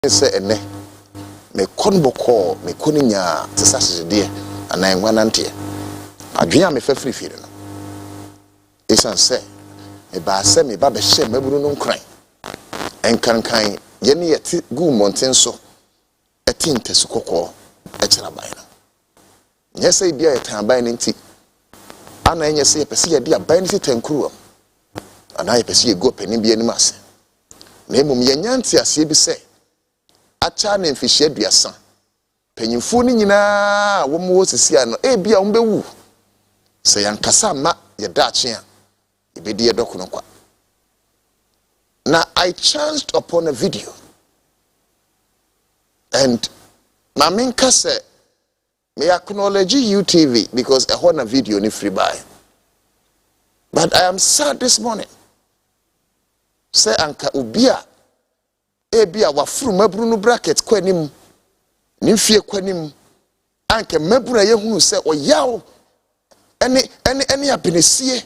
say ene me konboko me koninya tsasa de ana enwa nante adwea me fa frifiri no esan say me ba se me ba be hye maburu no nkran enkankan ye ne yeti gu monten so etinte su kokko e kira ban no nye say bia yetan ban nti ana enye say pese ye dia ban nti tankuru ana ye pese ye go panim bia nim ase na emum ye nyanti ase bi say acha na mfihye aduasa panyimfo ni nyina wo mo sisi ano bia wo bewu say yankasa ma ye daache a ibedi ye dokono kwa. Now I chanced upon a video and Maminka said may acknowledge UTV because I want a video ni free buy. But I am sad this morning. Say anka ubia ebia wafuru maburu no bracket kwanim nimfie kwanim anka maburu ye hunu say oyaw ene abenesie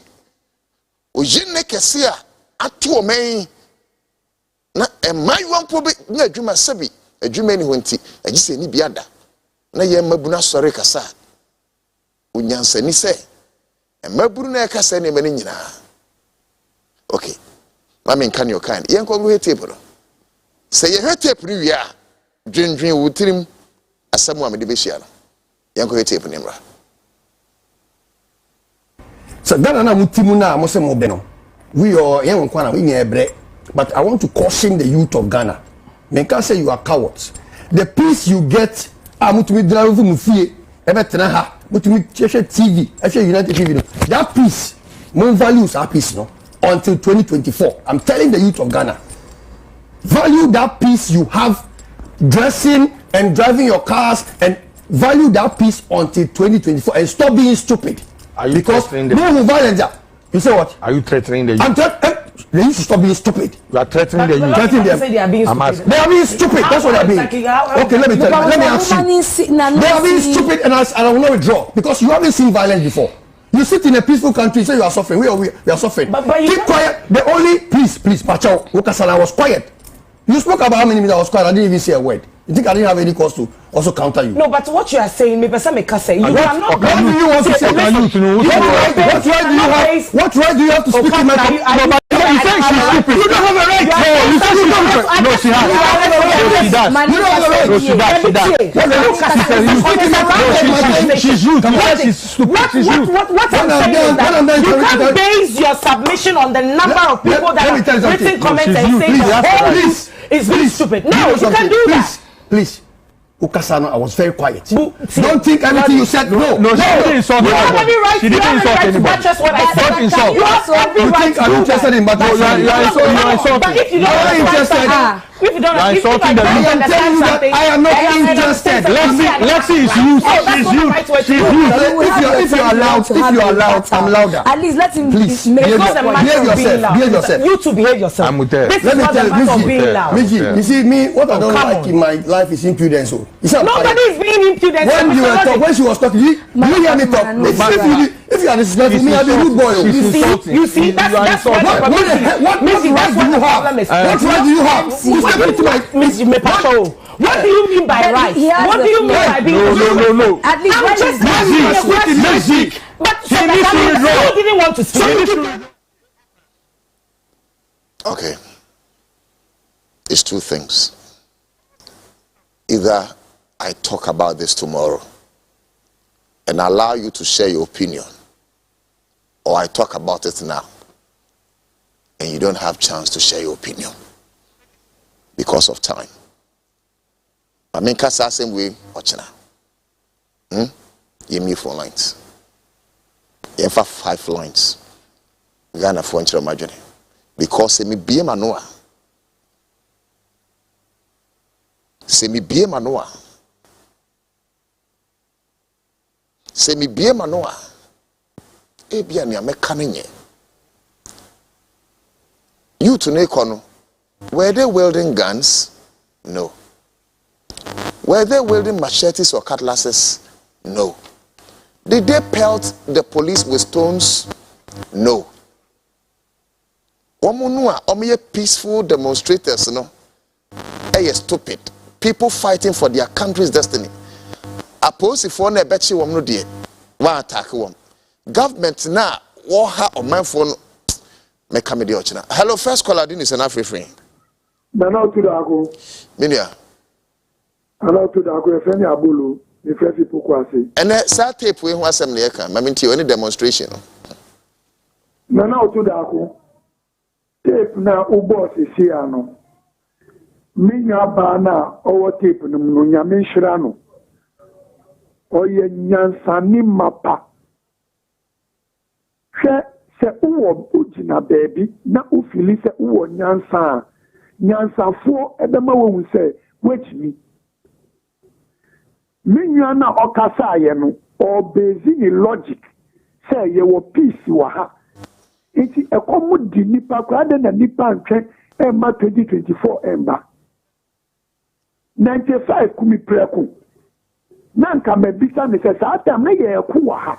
oyine kese a ato omen na emayiwa mpo be na adwuma sabi adwuma ni honti agise ni biada na ye mabuna sore kasa unyansa ni se maburu na kasa ne mani nyina. Okay, mama nka ne okan yen ko go tape no se ye tape ni wi a dwendwen wutirim asamu amede be hia no yen ko tape ni mra so Ghana na mutimu na mo se mo be no we are yen kwa na we nya ebre. But I want to caution the youth of Ghana. Men can say you are cowards. The peace you get, mutumi drive mufie, ebetena ha, mutumi cheche TV, United TV. That peace, more values our peace no until 2024. I'm telling the youth of Ghana, value that peace you have, dressing and driving your cars, and value that peace until 2024 and stop being stupid. Are you because threatening the no violence? You say what? Are you threatening the youth? They used to stop being stupid. You are threatening the youth. Threatening them. They are being stupid. They are being stupid. That's what they are being. Okay, let me tell you. Let me ask you. They are being stupid, and I will not withdraw because you haven't seen violence before. You sit in a peaceful country, say you are suffering. We are suffering. But keep quiet. The only please, Pacho, Wokasala was quiet. You spoke about how many minutes I was quiet. I didn't even say a word. You think I didn't have any cause to also counter you? No, but what you are saying, me person make us say you are not. What do you want to say? What right do you have to speak in my? You say she's stupid. You don't have a right. No, she has. No, she does. You don't have a right. No, she does. She's rude. She's stupid. She's rude. What I'm saying is that you can't base your submission on the number of people that have written comments and say the whole is being stupid. No, you can't do that. Please. Ukasano, I was very quiet. Don't think anything you said. No, she didn't insult anybody. She didn't insult anybody. Don't insult. You think I'm interested in but you are insulting. But if you don't understand, if you don't understand, I am not interested. Lexi is used. She's used. If you are loud, I'm louder. At least let him please behave yourself. You two behave yourself. I'm with her. This is not the matter of being loud. Miji, you see me, what I don't like in my life is impudence. Nobody is being impudent. When she was talking, you hear me talk. If you are disrespectful, me, I'm a rude boy. You see, that's what right do you have? What do you mean by right? What do you mean by being no. At least I'm just asking a question. But you didn't want to speak. Okay. It's two things. Either I talk about this tomorrow and allow you to share your opinion, or I talk about it now and you don't have chance to share your opinion because of time. I mean, kasa same way, watching now. You me 4 lines. You have 5 lines. Ghana for inch imagine because me be manoa. Se mi bie manoa. Se mi bie manoa. Ebia ni ameka nye. You to Nekono, were they wielding guns? No. Were they wielding machetes or cutlasses? No. Did they pelt the police with stones? No. Omunua, omiye peaceful demonstrators, no. stupid. People fighting for their country's destiny. Oppose if one bechi wom no de. One attack wom. Government na wo ha o man phone me come de ochina. Hello, first caller din is an African. Nana Otu Darko. Minia. Nana Otu Darko efeni abulu. The first people kwase. Ene sa tape we ho asem na yeka. Maminti oni demonstration. Nana Otu Darko. Tape na ubo sisi ano. Minya ba na owo tape no nyame nhira no. Oye nyansani mapa. Se uwo ujina baby na ufili se uwo nyansa. Nyansafo edema wo se wechimi. Minya na okasa ye no o base ni logic say ye wo peace wa ha. Iti ekomu di nipa kwa de na nipa ntwe emma 2024 emba 95 kumi preku nanka mebisa ne se sa atam na ye ku wa ha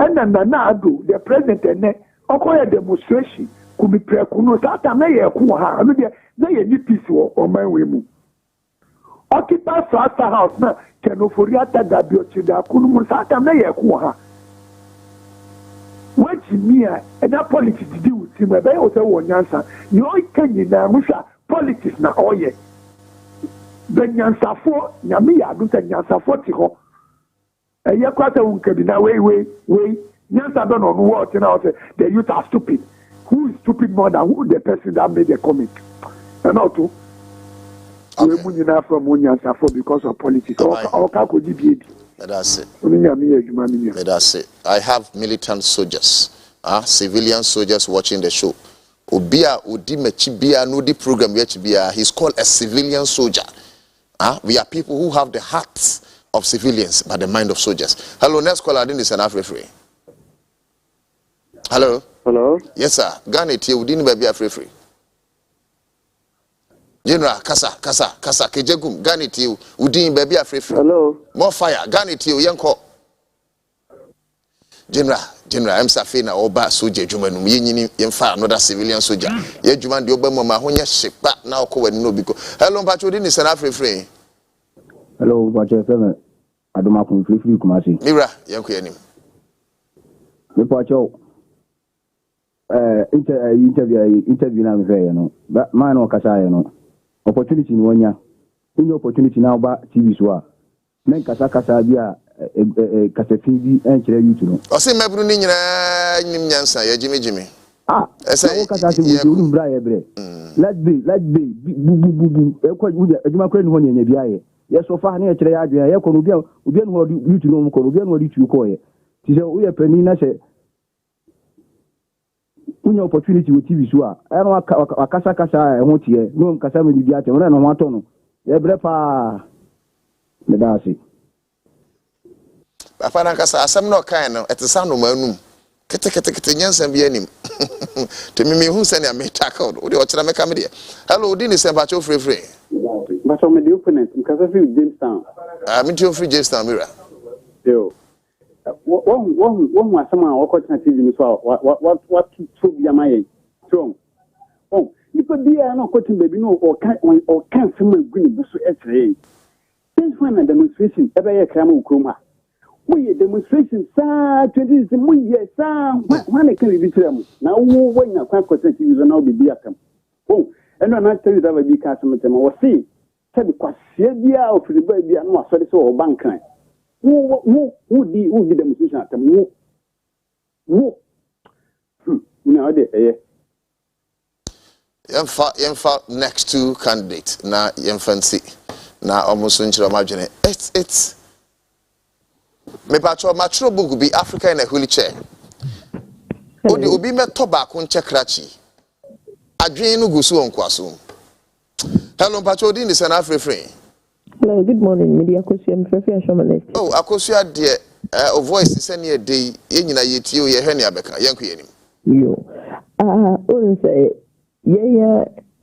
ena na ado the president ene okoye demonstration kumi preku no sa atam na ye ku wa ha anu de na ye ni peace wo o man we mu occupy Fasta house na kenofori ataga bi ochida kunu mu sa atam na ye ku wa ha. What me and that politics to do with him, I also want answer. You can you now, politics na oye. The Yansa for Yamia, do say Yansa for Tico. A year quarter who can be now, way. Yansa don't know what, you know, the youth are stupid. Who is stupid more than who the person that made the comment? And not to. We're moving out from Yansa for because of politics. Or could be. That's it. That's it. I have militant soldiers, civilian soldiers watching the show. Obia Udi Mechibia Nudi program he's called a civilian soldier. We are people who have the hearts of civilians but the mind of soldiers. Hello, next caller is an African. Hello. Hello. Yes, sir. Ghana Udini baby African. General Kasa Kejegum Ganiti Udin baby African. Hello. More fire Ganiti Yanko. General I'm Safina Oba Soja Juman Yini Yemfa another civilian soldier. Ye Juman the Obama Mahonia ship back now ko no because. Hello Pachodin is an African. Hello, Pacho Seven. I don't know free Kumasi. Mira, Yanko Yanim. The Pacho interview now very no. But mine or Kasaya no. Opportunity in 1 year. In opportunity now about TV so. Men kasa bia kasafidi enchire YouTube no. O se mebru ni nyina nim nyansa ya Jimmy. Esa kasa se wudu mbra ye bre. Let's be bu. E kwa adwuma kwa ni ho nya bia ye. Ye so fa na ye kire ya adwuma ye ko no bia obi no ho YouTube no ko no bia no YouTube ko ye. Ti se wo ye pani na se unya opportunity with TV so a eno akasa ho tie no kasa me bia te wona no ho ato no e bre pa me da si papa na kasa asem no kan no etesa no manum kete nyansa bia nim te me hu se na me tackle o de o kira me ka me de hello di ni se ba cho free but me the opponent kasa fi Jamestown me to free Jamestown mira yo one asama wako na TV ni so what to be amaye strong nipa bia na kotin baby no o kan sema guni busu etre since when a demonstration ebe ye krama ukrom ha we demonstration sa 20 mu ye sa when can be trem na wo wanya kwa kotin TV so na obi bia kam eno na tell you that we ka semetema wo see said kwasia bia o firiba bia no asori so o bankan who did demonstration at them? No, Yemfa next two candidates na yemfancy na almost imagine it's me pacho matro book be Africa in a wheelchair. Odi obi meto ba ko nche krachi adwen no gusu onkwaso. Hello pacho di ni sana African. Hello, good morning, media Akosia Mfefe Ashomanest. Oh, Akosia de a voice is any day yenyina yetio ye hwe ne abeka yanku yenim. Yo. Say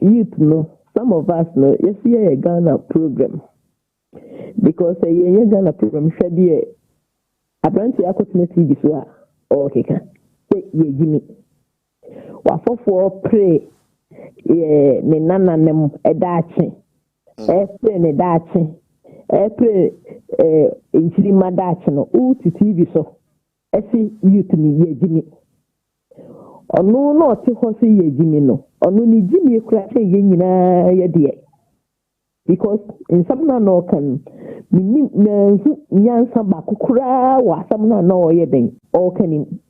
youth no, some of us no, yes a Ghana program. Because a Ghana program said ye apparently opportunity this wa okay can. Ye Jimmy. Wa for pray ye ne nana nem edachi. Airplane ne dachi. Airplane inchiri madachi no. Ctv so. Esi youth ni ye jimi. Onu no ti ho se ye jimi no. Onu ni jimi kura se ye nyina ye de. Because in some no can nyansa ba kukura wa some no ye den o kanim.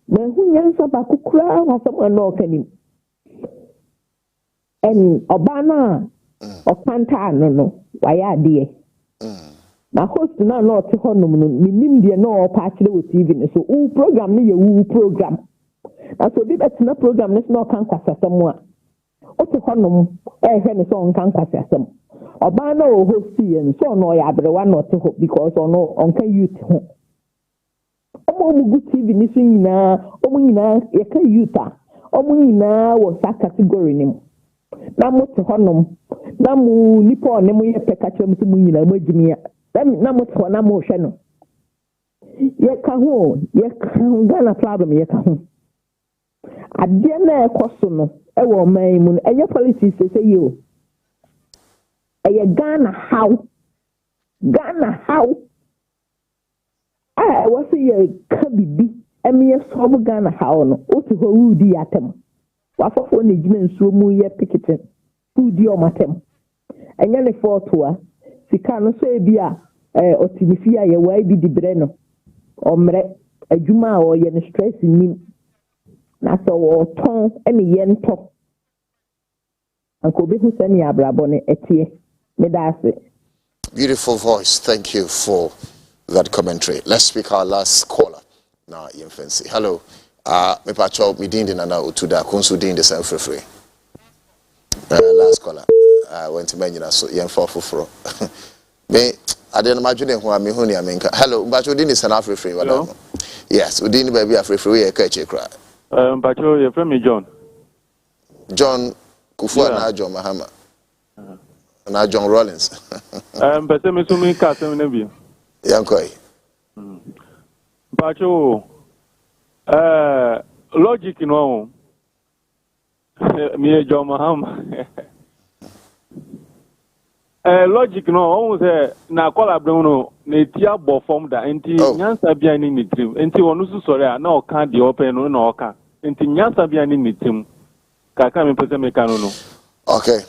Men hu nyansa ba kukura wa some no kanim. En obana o kanta no wa ya de. Na host na no ti honum no minim de no o pa kire o TV ne so u program ne ye u program. Na so bi betina program ne no kan kwasa samu a. O ti honum hwe ne so kan kwasa samu. Obana o host yen so no ya abrewa no ti ho because ono onka youth ho. Omo mugu TV ni so nyina omo nyina ye ka youth a omo nyina wo sa category nim. Na mo ti honum na mu nipo ne mo ye peka chem ti mu nyina mo adwumi a na mo ti ho na mo hwe no ye ka ho Ghana problem ye ka ho ade na ekoso no e wo man mu enye politics say you eye Ghana how I was ye ka bibi eme ye solve Ghana how no o ti ho wudi atem wa fofo na gina nsuo mu ye picketing wudi o matem enye le fortoa sika no so ebia otinifia ye wa bi dibre no omre adwuma o ye no stress nim na so o ton ene ye nto anko be hu sani abrabo ne etie me da ase. Beautiful voice. Thank you for that commentary. Let's speak our last caller now. Infancy. Hello. Me pacho me din na Otu Darko so din the same free. Last caller. Went to mention so yen for me I didn't imagine who I mean who I mean. Hello, but you didn't send free. Hello. Yes, we didn't baby free we catch a cry. But you from me John Kufu na John Mahama. Na John Rollins. But me so me cast me nebi. Yankoi. But you logic no. Me John Mahama. Logic no almost na call no na tia bo form da enti nyansa bia ni nitim enti wonu su sore na o kan de open no na o kan enti nyansa bia ni nitim kaka me pese me kan no. Okay,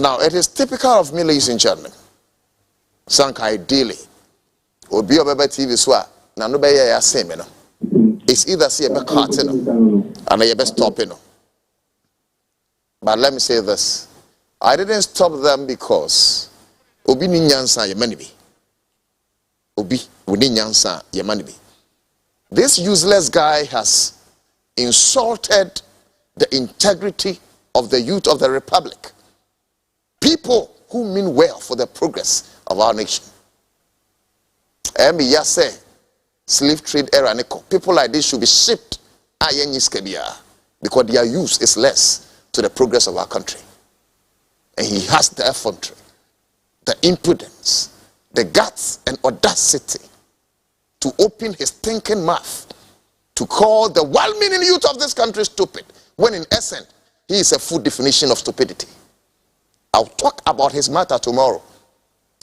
now it is typical of me, ladies and gentlemen. Sanka ideally obi obeba TV so a na no be ya same no. It's either see a be cut no and a be stop no. But let me say this. I didn't stop them because Obi ni nyansa ye mani bi. Obi woni nyansa ye mani bi. This useless guy has insulted the integrity of the youth of the republic. People who mean well for the progress of our nation. Emi yase slave trade era neko. People like this should be shipped because their use is less to the progress of our country. And he has the effrontery, the impudence, the guts and audacity to open his thinking mouth to call the well-meaning youth of this country stupid, when in essence, he is a full definition of stupidity. I'll talk about his matter tomorrow,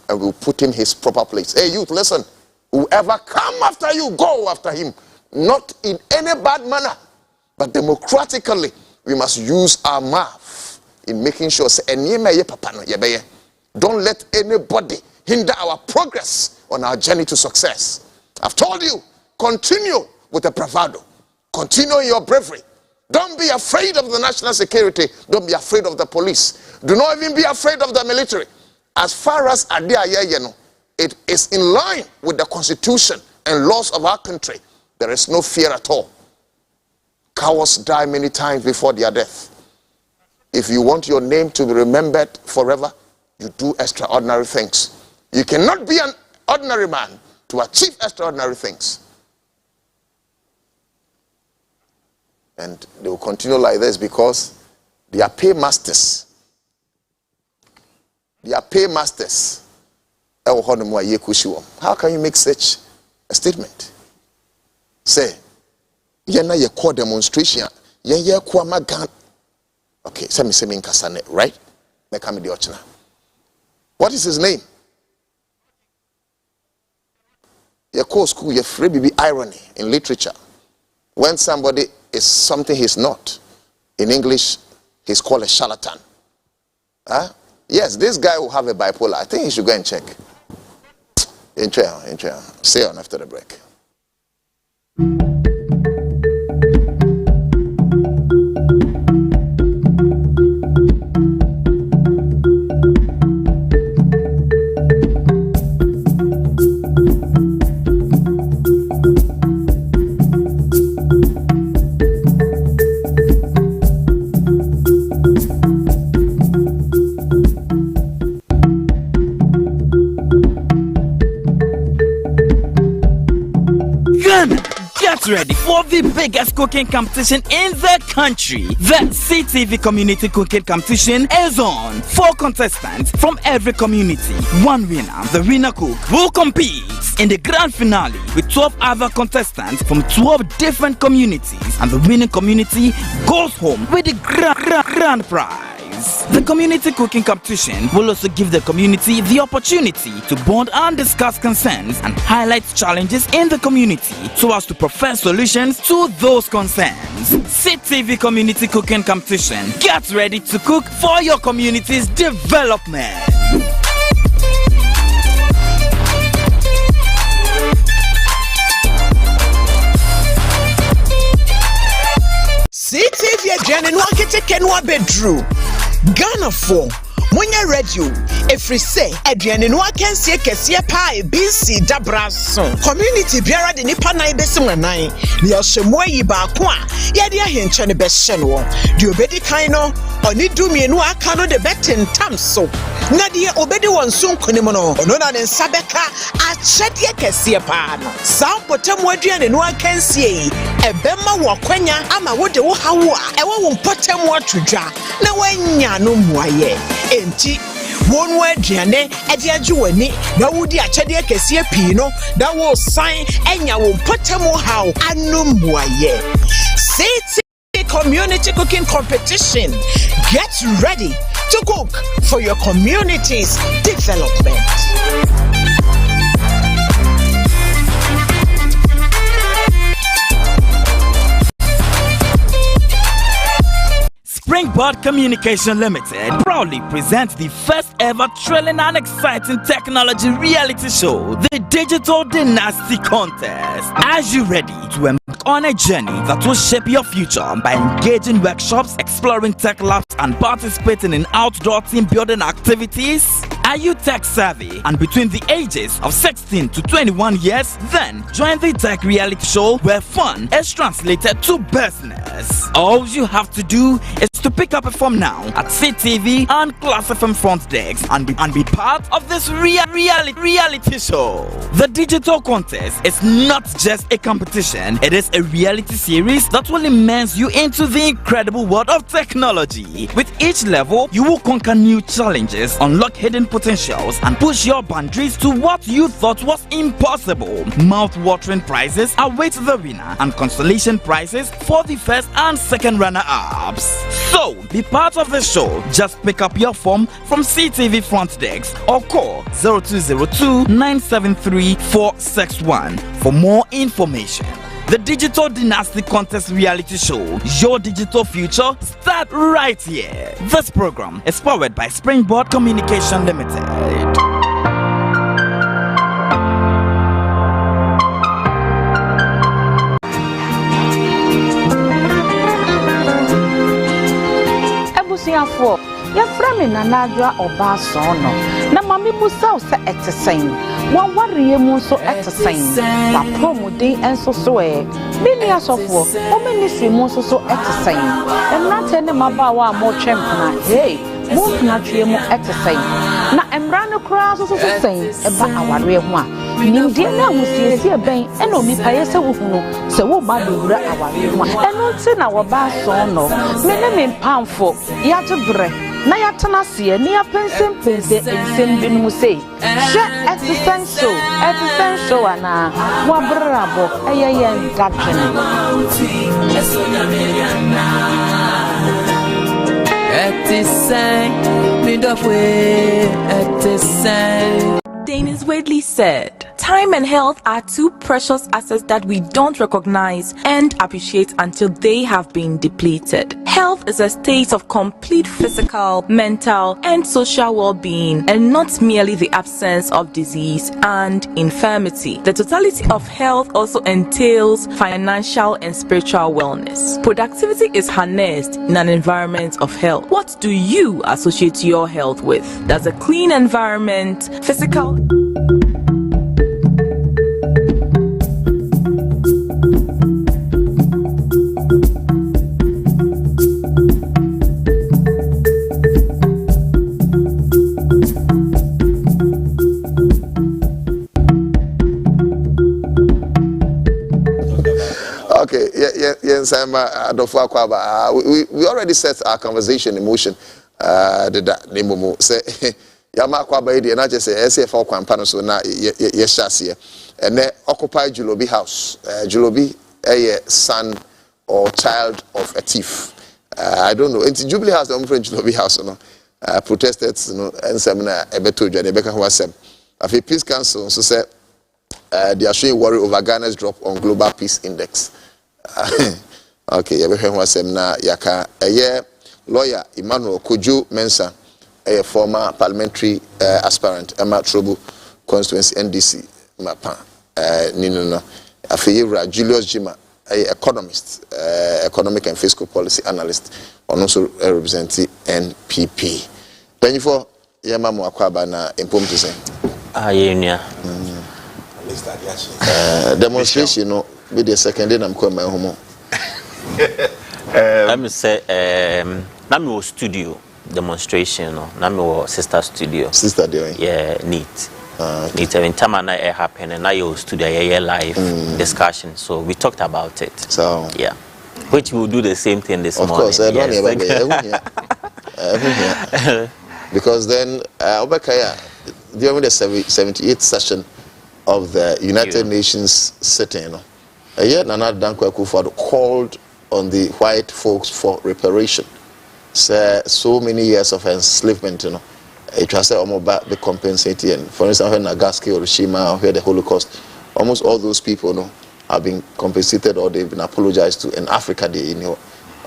and we'll put him in his proper place. Hey, youth, listen. Whoever come after you, go after him. Not in any bad manner, but democratically, we must use our mouth in making sure don't let anybody hinder our progress on our journey to success. I've told you, continue with the bravado. Continue your bravery. Don't be afraid of the national security. Don't be afraid of the police. Do not even be afraid of the military. As far as it is in line with the constitution and laws of our country, there is no fear at all. Cowards die many times before their death. If you want your name to be remembered forever, you do extraordinary things. You cannot be an ordinary man to achieve extraordinary things. And they will continue like this because they are paymasters. They are paymasters. How can you make such a statement? Say, yena ye call demonstration, ye kwa magan. Okay, semi kasane, right? Make me the ochina. What is his name? Your core school, your free baby irony in literature. When somebody is something he's not, in English, he's called a charlatan. Huh? Yes, this guy will have a bipolar. I think he should go and check. Stay on after the break. Get ready for the biggest cooking competition in the country. The CTV Community Cooking Competition is on. 4 contestants from every community. 1 winner, the winner cook, will compete in the grand finale with 12 other contestants from 12 different communities, and the winning community goes home with the grand prize. The community cooking competition will also give the community the opportunity to bond and discuss concerns and highlight challenges in the community so as to profess solutions to those concerns. CTV Community Cooking Competition. Get ready to cook for your community's development. CTV Jen no akete no abedru Ghana for Munya radio every say aduane no akansie kese pa BC dabraso community biara de nipa nan besi manan ne yahwemu ayi ba ko a ye de ahenche ne be hye no de obedi kan no oni dumie no aka no de betentam so na de obedi won so nkonim no ono na ne nsabeka akyede kese pa no sa potamu aduane no akansie ebema wo kwanya ama wo de wo hawo a ewo wo potamu atudwa na wanya no muaye enti wonu aduane ede ajuwani na wudi akyede kese pii no da wo san enya wo potamu hawo anumwaye City Community Cooking Competition. Get ready to cook for your community's development. Springboard Communication Limited proudly presents the first ever thrilling and exciting technology reality show, the Digital Dynasty Contest. Are you ready to embark on a journey that will shape your future by engaging workshops, exploring tech labs, and participating in outdoor team building activities? Are you tech savvy and between the ages of 16 to 21 years? Then join the tech reality show where fun is translated to business. All you have to do is to pick up a form now at CTV and Class FM front decks and be part of this reality show. The digital contest is not just a competition, it is a reality series that will immerse you into the incredible world of technology. With each level, you will conquer new challenges, unlock hidden potentials, and push your boundaries to what you thought was impossible. Mouth-watering prizes await the winner and consolation prizes for the first and second runner-ups. So, be part of the show. Just pick up your form from CTV front decks or call 0202-973-461 for more information. The Digital Dynasty Contest reality show, your digital future, start right here. This program is powered by Springboard Communication Limited. Ebusiafo, ya frame na nadra oba sono. Na mami busa se etesen. Wa wariye mu so etesen. Wa promodin enso so e. Bini asofo, o ministry mu so etesen. Emrate ne mabawa mo twempna. Hey, mo na twie mu etesen. Na emra no kra so sen eba aware ho a. Nimdie na musiesie ben ena omipa yese wo hunu se wo ba dowura aware ho. Eno nti na wo ba sono. Mene me mpamfo ya tebre. Na ya tana se ni apensem ensem binu sei she essential ana wa brabo eyeyen gadwen Etiseng midofwe etiseng appropriately said, time and health are two precious assets that we don't recognize and appreciate until they have been depleted. Health is a state of complete physical, mental, and social well-being, and not merely the absence of disease and infirmity. The totality of health also entails financial and spiritual wellness. Productivity is harnessed in an environment of health. What do you associate your health with? Does a clean environment, physical... Okay, yes, we already set our conversation in motion. Say, Yama Kwaba, and I just say, SFO Kwampano, so now, yes, and then occupy Julobi house. Julobi, a son or child of a thief. I don't know. It's Jubilee House, the friend Julobi house, protested, and seminar, Ebeto, and Rebecca was a peace council, so said, they are showing worry over Ghana's drop on Global Peace Index. Okay, everyone was na yaka a lawyer Emmanuel Kojo Mensah, a former parliamentary aspirant, Emma Trobu constituency NDC mapa Nino Afiyera Julius Jima, a economist, economic and fiscal policy analyst, and also representing NPP. Thank you for Yama Mwakwaba na impomtu say. Demonstration, no, be the second day I'm coming my home. Let me say, Nami was studio demonstration, no, Nami was sister studio. Sister doing? Yeah, neat. Neat. Every time I happen, and I was studio, live discussion. So we talked about it. So yeah, which we'll do the same thing this morning. Of course, I don't know because then Obakaya during the 78th session of the United Nations sitting, Nana Dankwa Akufo-Addo called on the white folks for reparation. So many years of enslavement, it was about the compensating. For instance, when Nagasaki, Hiroshima, or the Holocaust, almost all those people, have been compensated or they've been apologized to. In Africa,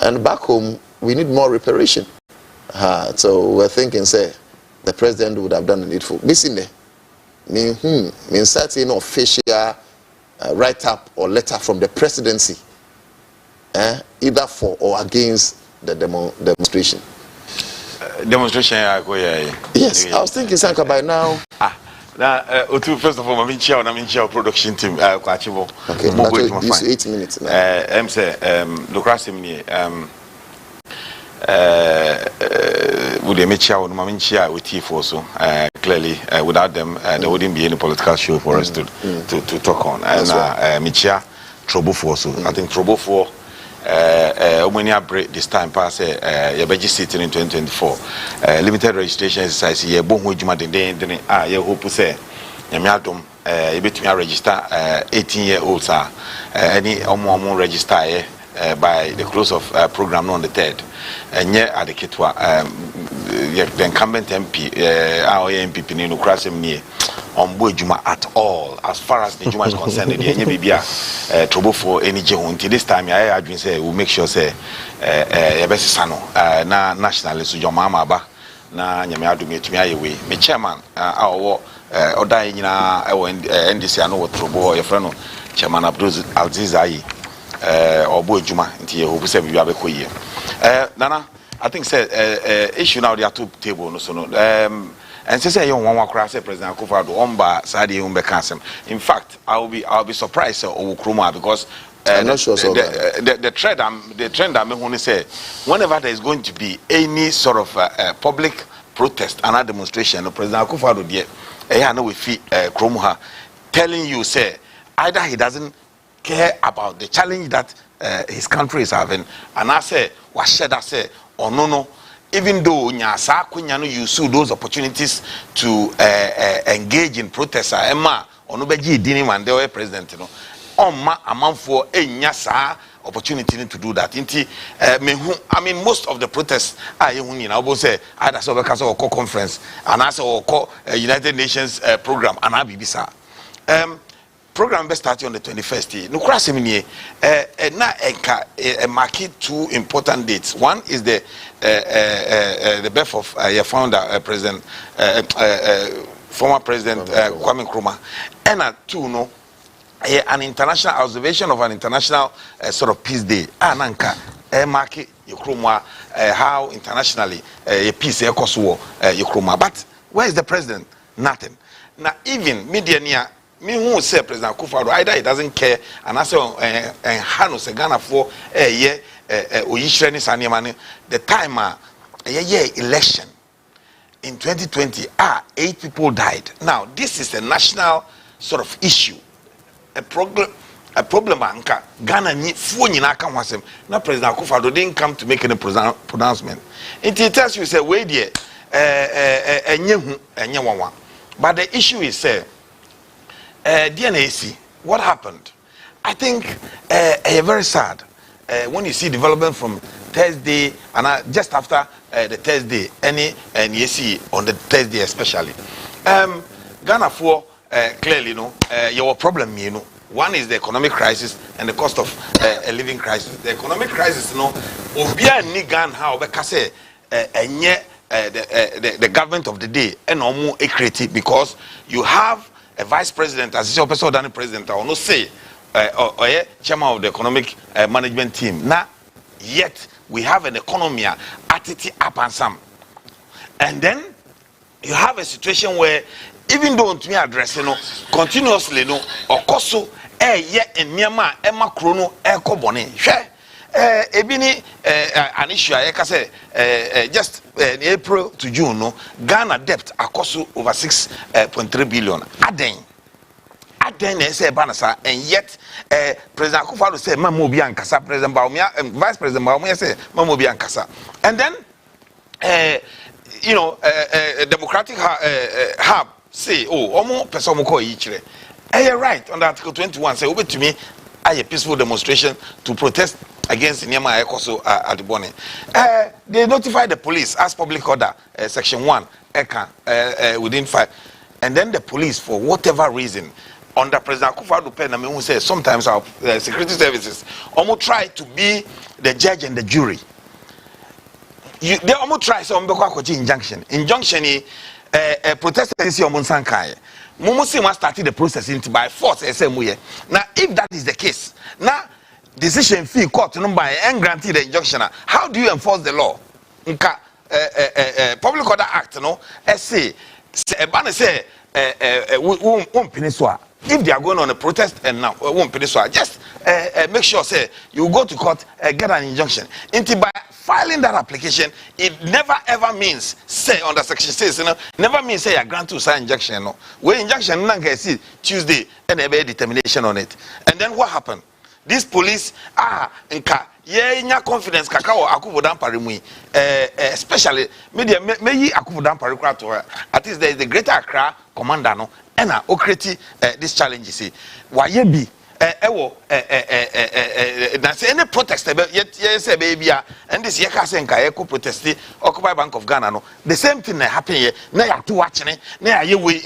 and back home, we need more reparation. So we're thinking, say, the president would have done the needful. Missing there. Mean certain official write-up or letter from the presidency, either for or against the demonstration. Demonstration, yes, I was thinking, Sanka, by now. Otu, first of all, I'm in chair production team. Okay, this 8 minutes. I'm say, would they make sure with T4 so clearly without them there wouldn't be any political show for us to talk on. And Michia Trouble 4 so I think Trouble 4 when you break this time pass your budget sitting in 2024 limited registration exercise here bon hojuma den you hope say nyamiadom you betumi register 18-year-olds any omo register by the close of program on the 3rd. And yet at the Kitwa, the incumbent MP, our MPP, no crashing near on board Juma at all, as far as the Juma is concerned. The NBBA trouble for any June. This time, I say we'll make sure say Ebesano na nationalist John Mama ba na Nyamiadu to me away. Me chairman, our Oda in NDC, I know what trouble your friend Chairman Abdul Alzizai. Or boy Juma into who said we have a queer. Nana, I think said issue now there are two tables no and say you one cross President Akufo-Addo Omba Sadi Umbekasem. In fact, I'll be surprised or Kruma because I'm not sure the trend I'm going to say whenever there is going to be any sort of public protest and a demonstration, President Akufo-Addo I know we feel Krumuha telling you say either he doesn't care about the challenge that his country is having, and I say, what should I say, or no, even though Nyasa Kunyano you sue those opportunities to engage in protests, Emma, or no beji dini man, they were president, a month for a Nyasa opportunity to do that. I mean, most of the protests are I say either so because of conference and also United Nations program and Abibisa. Program be starting on the 21st. No crossing na enka market two important dates. One is the birth of your founder, President, former President Kwame Nkrumah, and two no. An international observation of an international sort of peace day. Ananka market Nkrumah how internationally peace equals war Nkrumah. But where is the president? Nothing. Now even media me who say President Akufo-Addo either he doesn't care and I say Hano se Ghana for oyishreni saniemane the time election in 2020 8 people died. Now this is a national sort of issue. A problem anka Ghana ni fuo nyina aka hwasem na President Akufo-Addo didn't come to make any pronouncement. It tells you say we there enye wanwa. But the issue is say DNAC, what happened? I think very sad when you see development from Thursday and just after the Thursday, and you see on the Thursday especially. Ghana for clearly, your problem, one is the economic crisis and the cost of a living crisis. The economic crisis, obia ni Ghana how because the government of the day and almost creative because you have a vice president as a person than president or no say or chairman of the economic management team. Now, yet we have an economy attitude up and some, and then you have a situation where even though to me address continuously or koso in Myanmar Emma Chrono Kobone ebini an issue I say just in April to June Ghana debt akoso over 6.3 billion aden say banasa and yet President Akufo-Addo say Mamo bi ankasa President Bawumia Vice President Bawumia say Mamo bi ankasa and then Democratic Hub say omo person mo ko yi kire right on Article 21 say obe to me a peaceful demonstration to protest against Nyama Ekoso Adibone. They notified the police as public order, section 1, within 5. And then the police, for whatever reason, under President Akufo-Addo who says sometimes our security services almost try to be the judge and the jury. They almost try some injunction. Injunction is protesters Sankai. Mumusi must start the process into by force. Now, if that is the case, now decision fee court number and granted the injunction. How do you enforce the law? Public Order Act, say if they are going on a protest and now just make sure say you go to court get an injunction. By filing that application, it never ever means say under section 6, never means say you grant to sign injunction. When injunction can see Tuesday and a determination on it. And then what happened? This police confidence kakao Akufo Dampare especially media me Akufo Dampare to her. At least there is the Greater Accra commander and okreti this challenge see why be that's any protest say baby and this yeka protest Occupy Bank of Ghana the same thing happen here na ya to watch na ya we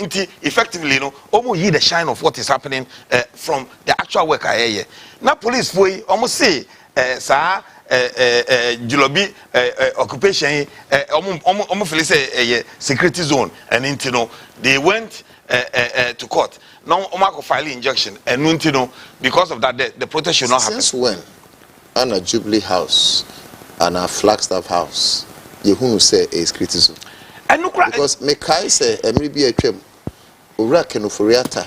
effectively almost hear the shine of what is happening from the actual work here na police boy almost say Julobi occupation almost feel say security zone and they went to court. Now Omako filing injunction and because of that the protest should not happen. Since when Anna Jubilee House and a Flagstaff House you who say is criticism? Because Mekai say maybe a trim Ura Kenufuriata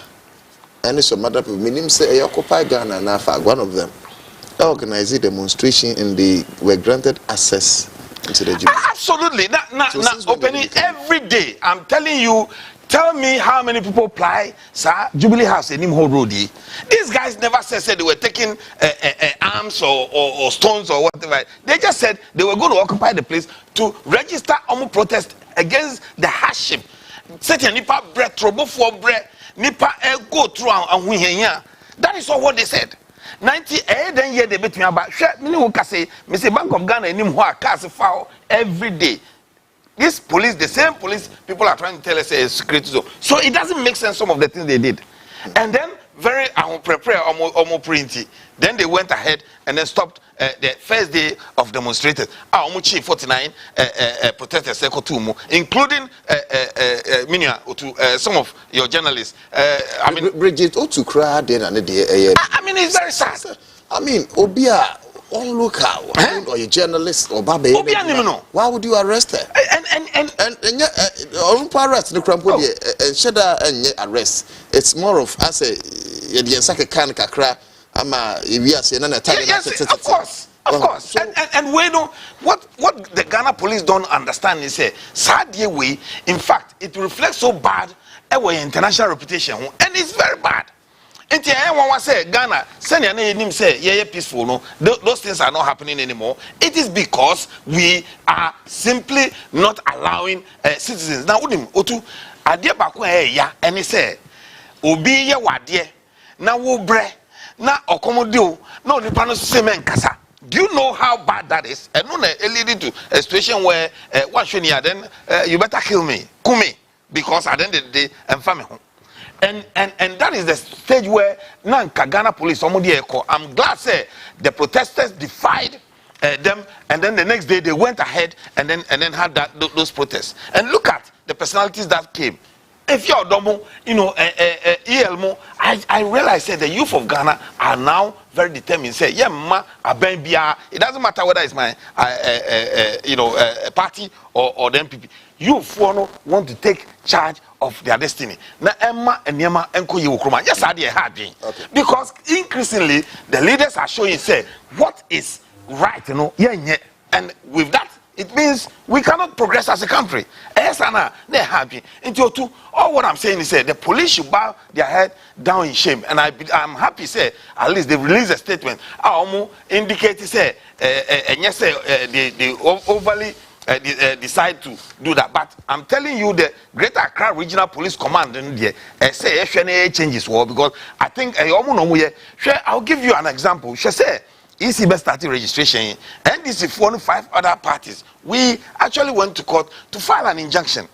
and some other people meaning say occupy Ghana and Afa, one of them organized a demonstration and they were granted access into the Jubilee. Absolutely. Now opening every day. I'm telling you. Tell me how many people apply, sir. Jubilee House in Nimho Road. These guys never said they were taking arms or stones or whatever. They just said they were going to occupy the place to register protest against the hardship. Certain nipa bread, trouble for bread, nipa go through and we here. That is all what they said. 90 then year they bet me about mini who can say Mr. Bank of Ghana and him who are cars foul every day. This police, the same police, people are trying to tell us a security zone. So it doesn't make sense some of the things they did. And then very prepare almost printy. Then they went ahead and then stopped the first day of demonstrators. Chief 49 protesters, including some of your journalists. I mean, Bridget Otu cry then and the I mean, it's very sad. I mean, Obia. On lookout, or a journalist or Babe. Why would you arrest her? And arrest the crumple and shudder and arrest. It's more of as a Yensaka can kakra. Ama if you are saying yes, of course. Of course. So, and we know what the Ghana police don't understand is a sad way. In fact, it reflects so bad our international reputation, and it's very bad. And one say Ghana, say peaceful. No, those things are not happening anymore. It is because we are simply not allowing citizens. Now, Otu, adie bako ya, and he say, obi ye wadie, na wo bre, na okomodio, no nipano semen kasa. Do you know how bad that is? And no, it leading to a situation where what should you then you better kill me, kumi, because at the end of the day, I'm family. And that is the stage where Nanka Ghana police I'm glad say the protesters defied them, and then the next day they went ahead and then had those protests. And look at the personalities that came. If you're Domo, ELMO, I realize that the youth of Ghana are now very determined. Say, yeah, ma, it doesn't matter whether it's my party or the MPP. You want to take charge of their destiny. Now, Emma and Yema and Koyi yes, I did hard because increasingly the leaders are showing say what is right, and with that it means we cannot progress as a country. Yes, Anna, they're happy. Into all what I'm saying is the police should bow their head down in shame, and I'm happy say at least they released a statement. I indicate say and yes, they overly. Decide to do that, but I'm telling you the Greater Accra Regional Police Command say changes because I think I'll give you an example. She say ECB started registration and this is 4 or 5 other parties. We actually went to court to file an injunction.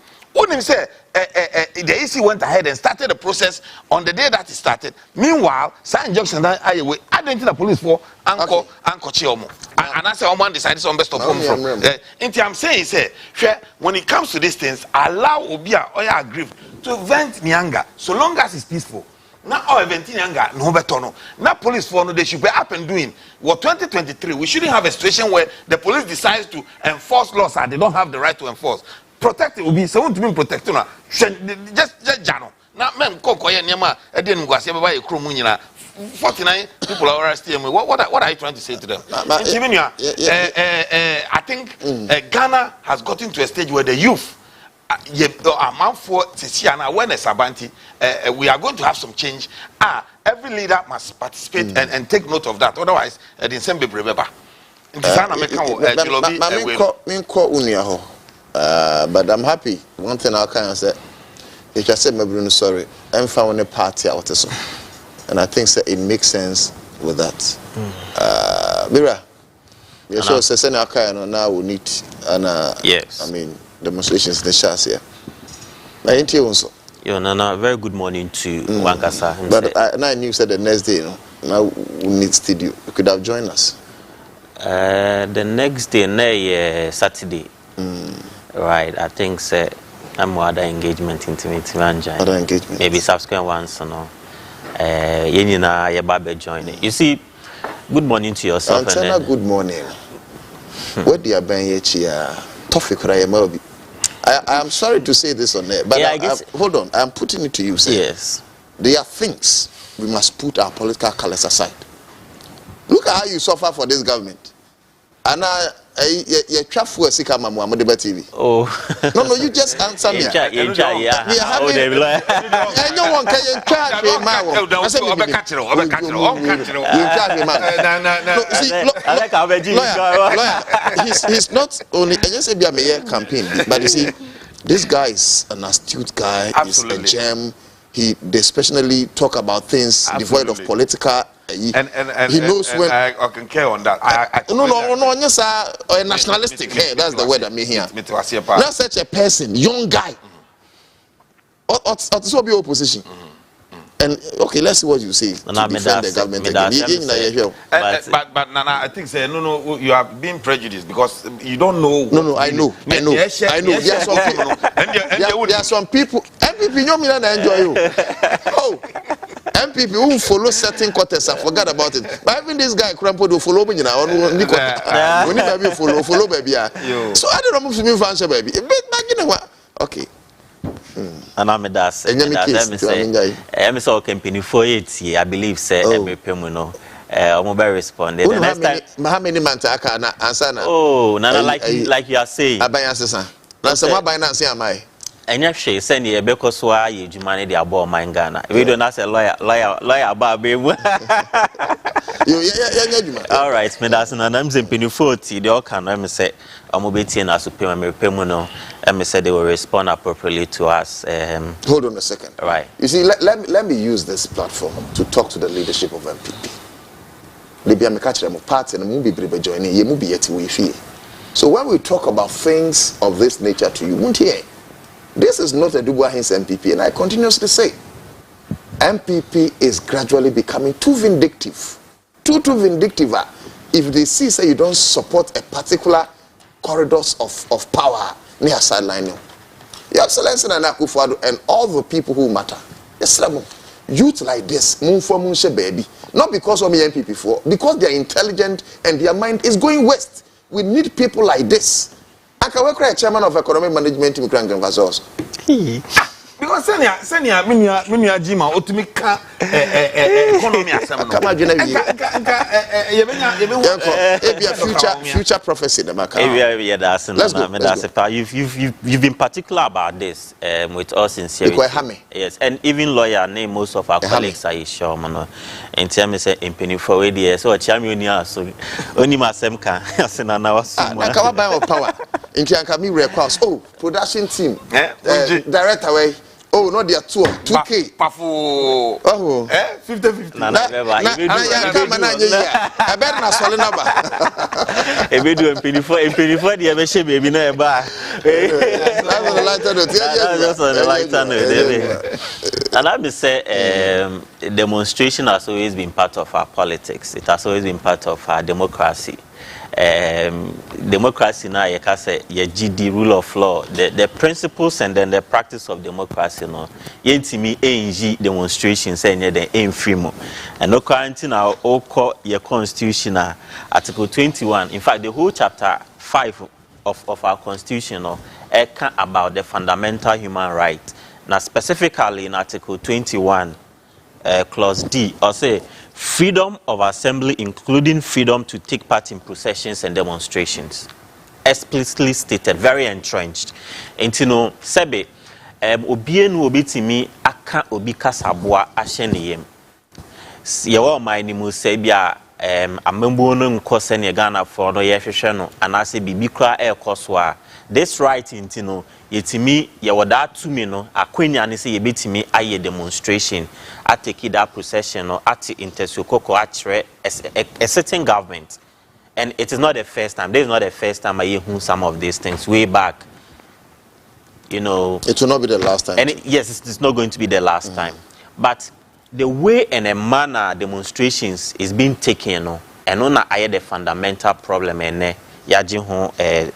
Say the EC went ahead and started the process on the day that it started. Meanwhile, some injunction I didn't think the police for Uncle Chiomo. And I say, someone decided some best of home from. I'm saying, when it comes to these things, allow Obia or agree to vent Nyanga so long as it's peaceful. Now, all venting Nyanga, no better no. Now, police for no, they should be up and doing. What 2023, we shouldn't have a situation where the police decides to enforce laws and they don't have the right to enforce. Protect it will be someone to be protected. Just Jano. Now, men Coco Yama, I didn't go see by a crew. 49 people are arresting me. What are you trying to say to them? I think Ghana has gotten to a stage where the youth amount for Tisiana awareness Abanti. We are going to have some change. Every leader must participate and take note of that. Otherwise, the same be remember. But I'm happy. One thing I can say, if I said my sorry, I'm found a party out of some. And I think it makes sense with that. Mira, you sure send our kind now we need yes. I mean demonstrations in the chance here. I ain't you also. Nana, very good morning to Wankasa. But I knew said the next day, now we need studio. You could have joined us. The next day, Saturday. Right, I think I'm other engagement into other engagement. Maybe subsequent ones, join. You see, good morning to yourself. And good morning. What do you I am sorry to say this on there, but yeah, hold on. I'm putting it to you, sir. Yes. There are things we must put our political colors aside. Look at how you suffer for this government. And you trap for TV. Oh. No, you just answer me. Yeah. Anyone can charge me, man. He's not only a campaign, but you see, this guy is an astute guy. He's a gem. They especially talk about things devoid of political And he knows when. I can care on that. No, yes, nationalistic. Hey, that's the word I mean here. Not such a person, young guy. Or so be opposition. And okay, let's see what you say to defend the government again. But Nana, I think say no, you are being prejudiced because you don't know. No, I know. There are some people. MPP, you mean enjoy you? Oh, MPP who follow certain quarters, I forgot about it. But even this guy, Crampo, will follow me now. Only follow baby. So I don't know if you fancy baby. Okay. And I'm a say company for 8 years, I believe, say, Pemuno. I'm very responded. How many months I can answer? Oh, Nana, like you are saying. I buy answer. Now, some by Nancy, am I? And you say, send you because why you money the about my Ghana. We don't ask a lawyer about baby. All right, Medicine, and I'm saying 40, the all can let me say, I'm obeying us to pay my Pemuno. And me said they will respond appropriately to us. Hold on a second. Right. You see, let me use this platform to talk to the leadership of MPP. So when we talk about things of this nature to you, won't hear. This is not a Dubois MPP, and I continuously say, MPP is gradually becoming too vindictive. Too vindictive. If they see, say, you don't support a particular corridors of power near sideline. Your Excellency Nana Akufo-Addo and all the people who matter. Yes, youth like this, baby. Not because of me MPP for, because they are intelligent and their mind is going west. We need people like this. I can work as chairman of economic management team Grand Vazos. Because senior minia jima otumika economy asem no. Future prophecy the maka. You've been particular about this with us sincerely. Yes, and even lawyer name most of our colleagues are sure man. And tell me say impeni for we there so chamionia so oni masem kan asena na wasu. Na ka buy power. Inti anka mi request production team. Director way. Oh, no, they are 2K. Pafu. Oh, 50-50. I better not swallow number. A video and penny for the Abeshe baby. No, and I would say demonstration has always been part of our politics. It has always been part of our democracy. Democracy now, you can say, the rule of law, the principles and then the practice of democracy. No, me demonstrations saying the aim free mo, and no quarantine now. All call your constitution, Article 21. In fact, the whole chapter 5 of our constitution, about the fundamental human right. Now, specifically in Article 21, Clause D, or say. Freedom of assembly, including freedom to take part in processions and demonstrations. Explicitly stated, very entrenched. And you know, Sebe, Obienu Obitimi, Aka Obika Sabwa, Asheniem. Yawa Mainimu Sebia, Amembono Nkoseni Ghana for no Yeshano, and I say Bibikra Air Koswa. This right in Tino, yetimi yawada tumino akwenya ne se yebetimi aye demonstration at that procession or at intersokoko atre a certain government. And it is not the first time. This is not the first time I hear some of these things way back. You know, it will not be the last time. And yes, it's not going to be the last time. But the way and a manner demonstrations is being taken, and on I the fundamental problem and yaji ho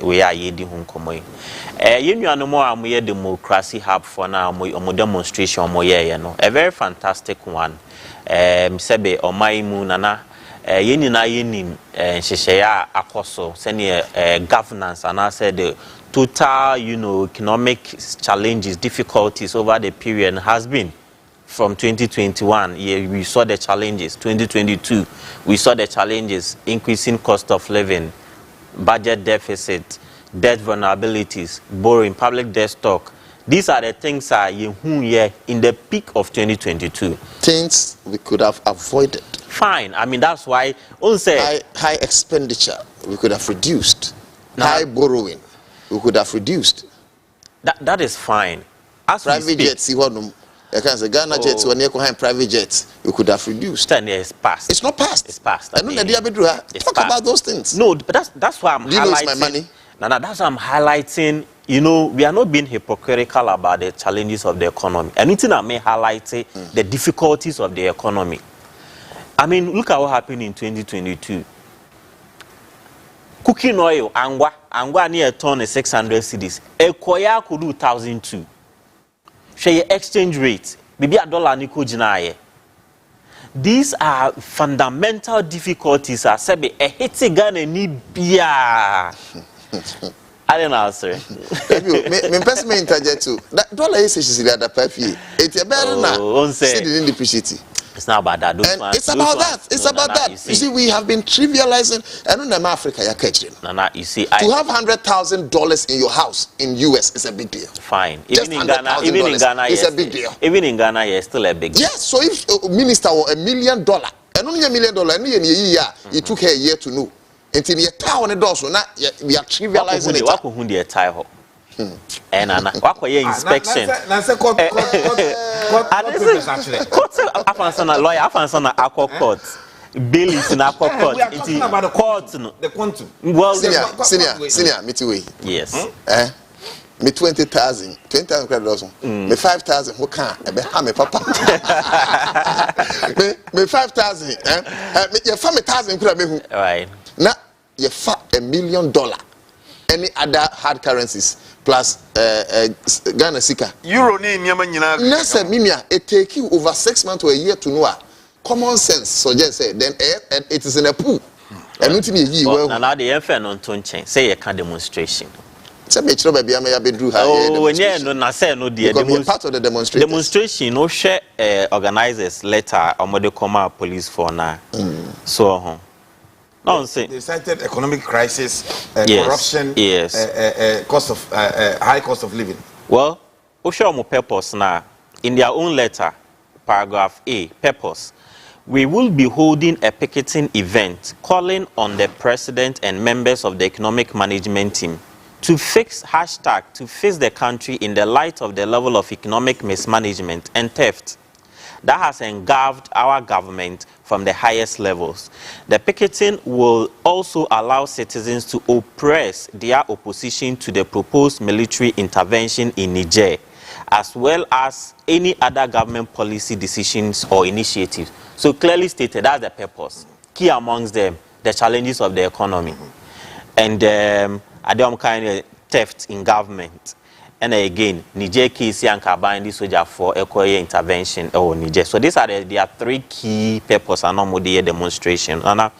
we are yedi ho komoy yenu anomo amoye democracy hub for now mo demonstration mo ye no a very fantastic one sebe omaimu nana yeni na yenim nhyehyaya akoso sene governance and I said the total economic challenges difficulties over the period has been from 2021 we saw the challenges. 2022 we saw the challenges, increasing cost of living, budget deficit, debt vulnerabilities, borrowing, public debt stock. These are the things in the peak of 2022. Things we could have avoided. Fine. I mean, that's why high expenditure we could have reduced. High borrowing we could have reduced. That is fine. As private jets, I can say Ghana jets when you have private jets, you could have reduced. 10 years passed. It's not passed. It's passed. I mean, talk about those things. No, but that's why I'm highlighting. Do you know it's my money? No, that's why I'm highlighting. You know, we are not being hypocritical about the challenges of the economy. Anything I may highlight the difficulties of the economy. I mean, look at what happened in 2022. Cooking oil, angwa near a ton is 600 cedis. Ekoya could do 1,002. Share exchange rate, maybe $1 These are fundamental difficulties. I said, a hitty gun and need beer. I didn't answer. Me person me interject too. That dollar is the other 5 years. It's a better now. See the independent. It's not about that. It's about that. It's about that. You see, we have been trivializing. I don't know Africa. You're catching. You see, to have $100,000 in your house in US is a big deal. Fine. Even in Ghana, it's a big deal. Even in Ghana, it's still a big deal. Yes. So if a minister or $1 million, and only $1 million, and it took her a year to know. Until you town and also now we are trivializing it. What could you tie her? And what were your inspection? Lawyer, I found some aqua court. Bailiffs in aqua court. We are talking about the court. The quantum. Well, senior, me too. Yes. Me 20,000 credit also. Me 5,000 who can't. Me papa. Me 5,000. Me your family 1,000 could have me. Right. Now you $1 million. Any other hard currencies plus Ghana Sika. Euro ni nyama. Nasa mimia, it take you over 6 months to a year to know. Common sense suggests then it is in a pool. And not me ye well. Now the infant on Tonchen say a kind demonstration. Say me chro baby am be drew her. Oh, when you no say no dear. Part of the demonstration. Demonstration no share organizers letter or comma police for now. So they cited economic crisis, corruption, high cost of living. Well, we show more purpose now. In their own letter, paragraph A, purpose. We will be holding a picketing event calling on the president and members of the economic management team to fix the country in the light of the level of economic mismanagement and theft that has engulfed our government from the highest levels. The picketing will also allow citizens to oppress their opposition to the proposed military intervention in Niger, as well as any other government policy decisions or initiatives. So clearly stated, that's the purpose. Key amongst them, the challenges of the economy. And Adam kind of theft in government. And again, Niger case and Kabandi soldier for Ekoye intervention or Niger. So these are the 3 key purposes and the demonstration. And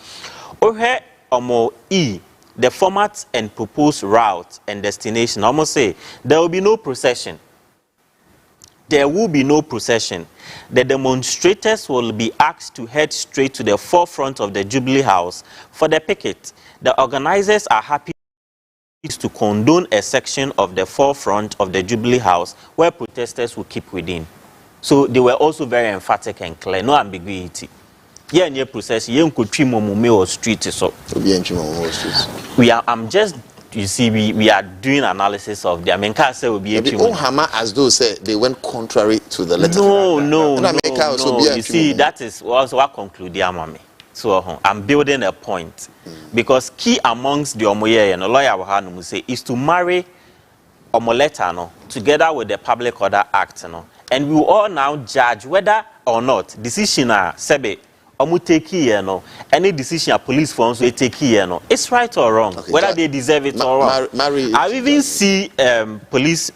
the format and proposed route and destination. I must say there will be no procession. There will be no procession. The demonstrators will be asked to head straight to the forefront of the Jubilee House for the picket. The organizers are happy to condone a section of the forefront of the Jubilee House where protesters will keep within. So they were also very emphatic and clear, no ambiguity. Yeah, near process, you could treat Momume or street so. I'm just, you see, we are doing analysis of the America say will be a Hama as those said they went contrary to the letter. No. You see, that is also what conclude the Amame. So I'm building a point because key amongst the Omoye and the lawyer will say is to marry Omoleta together with the Public Order Act, and we will all now judge whether or not decision sebe take here any decision a police forms will take here it's right or wrong, whether they deserve it or wrong. I even see police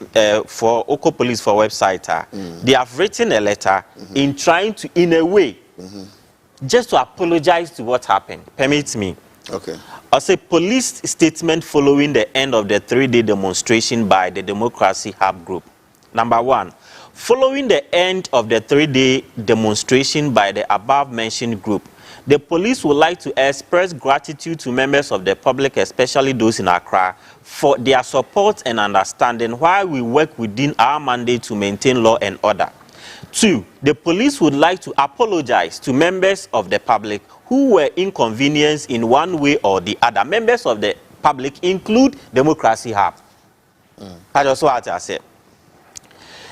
for Oko Police for website they have written a letter in trying to in a way just to apologize to what happened. Permit me. Okay. As a police statement following the end of the 3-day demonstration by the Democracy Hub Group. Number 1, following the end of the 3-day demonstration by the above-mentioned group, the police would like to express gratitude to members of the public, especially those in Accra, for their support and understanding while we work within our mandate to maintain law and order. 2, the police would like to apologize to members of the public who were inconvenienced in one way or the other. Members of the public include Democracy Hub. That's just what I said.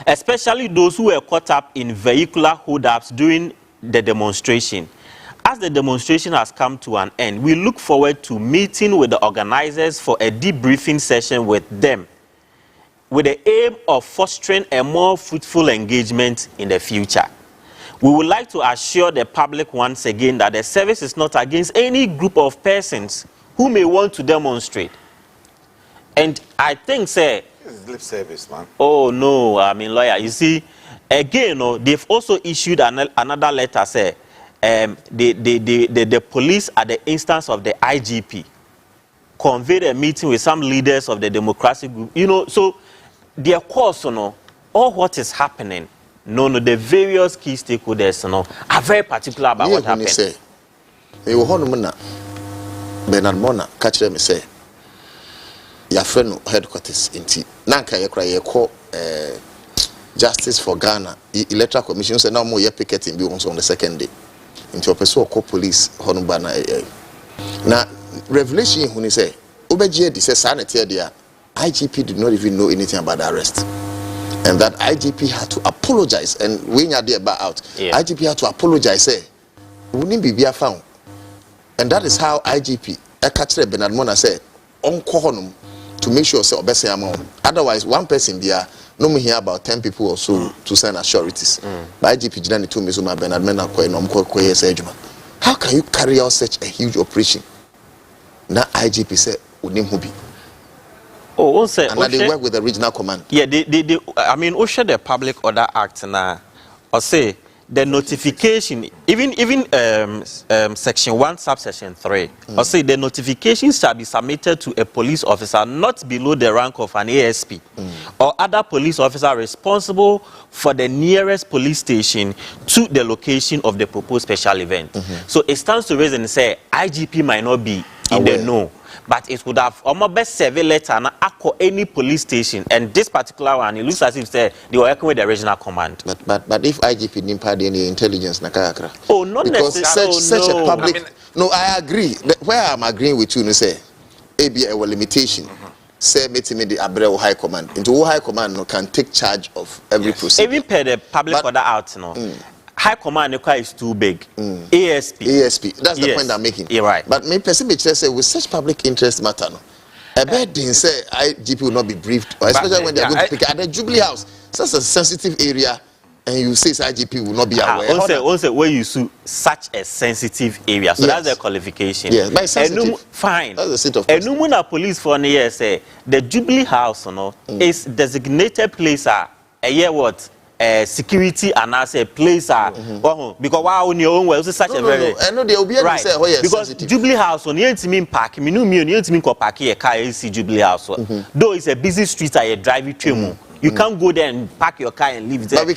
especially those who were caught up in vehicular hold-ups during the demonstration. As the demonstration has come to an end, we look forward to meeting with the organizers for a debriefing session with them, with the aim of fostering a more fruitful engagement in the future. We would like to assure the public once again that the service is not against any group of persons who may want to demonstrate. And I think, say, it's lip service, man. Oh no, I mean, lawyer. You see, again, they've also issued another letter, say, the police at the instance of the IGP convened a meeting with some leaders of the democratic group. So their course, all what is happening, the various key stakeholders, are very particular about what happened. Say, Bernard Mona, catch them say, your friend headquarters in T. Nanka, you cry, you call Justice for Ghana, Electoral Commission, say no more, you're picketing bills on the second day. Into a person called police, Honubana. Now, revelation, when he say, Obeje, this is sanitary there. IGP did not even know anything about the arrest. And that IGP had to apologize. And when you're there out, IGP had to apologize, say, wouldn't be found. And that is how IGP, Ekatre Bernard Mona said, on to make sure, say, obese amount. Otherwise, one person there, no me hear about 10 people or so to sign assurities. But IGP Jinani told me so my Bernard Mena how can you carry out such a huge operation? Now IGP said, Unim Oh, say, and they work with the regional command. Yeah, I mean, Osha the Public Order Act now, or say the notification, even section 1 subsection 3, or say the notification shall be submitted to a police officer not below the rank of an ASP or other police officer responsible for the nearest police station to the location of the proposed special event. So it stands to reason and say IGP might not be in the know, but it would have almost served letter and any police station, and this particular one, it looks as if they were working with the regional command. But if IGP didn't pay any intelligence, oh, not because such a public. I mean, no, I agree. Where I'm agreeing with you, say, ABA limitation. Say, meeting me the Abreu High Command. Into High Command can take charge of every procedure. Even per the public order out, High Command is too big. ASP. That's the point I'm making. You're right. But me personally say with such public interest matter, a bad thing say IGP will not be briefed, especially when they're going to pick at the Jubilee House. Such a sensitive area, and you say IGP will not be aware. Also, where you sue such a sensitive area, so that's the qualification. Yes, but sensitive. Fine. That's the seat of and no police for year say the Jubilee House, is designated place a year what. Security and as a place because why on your own well such a very I know they will be able to say because sensitive. Jubilee House on the park me park here car see Jubilee House though it's a busy street I drive it you can't go there and park your car and leave there. But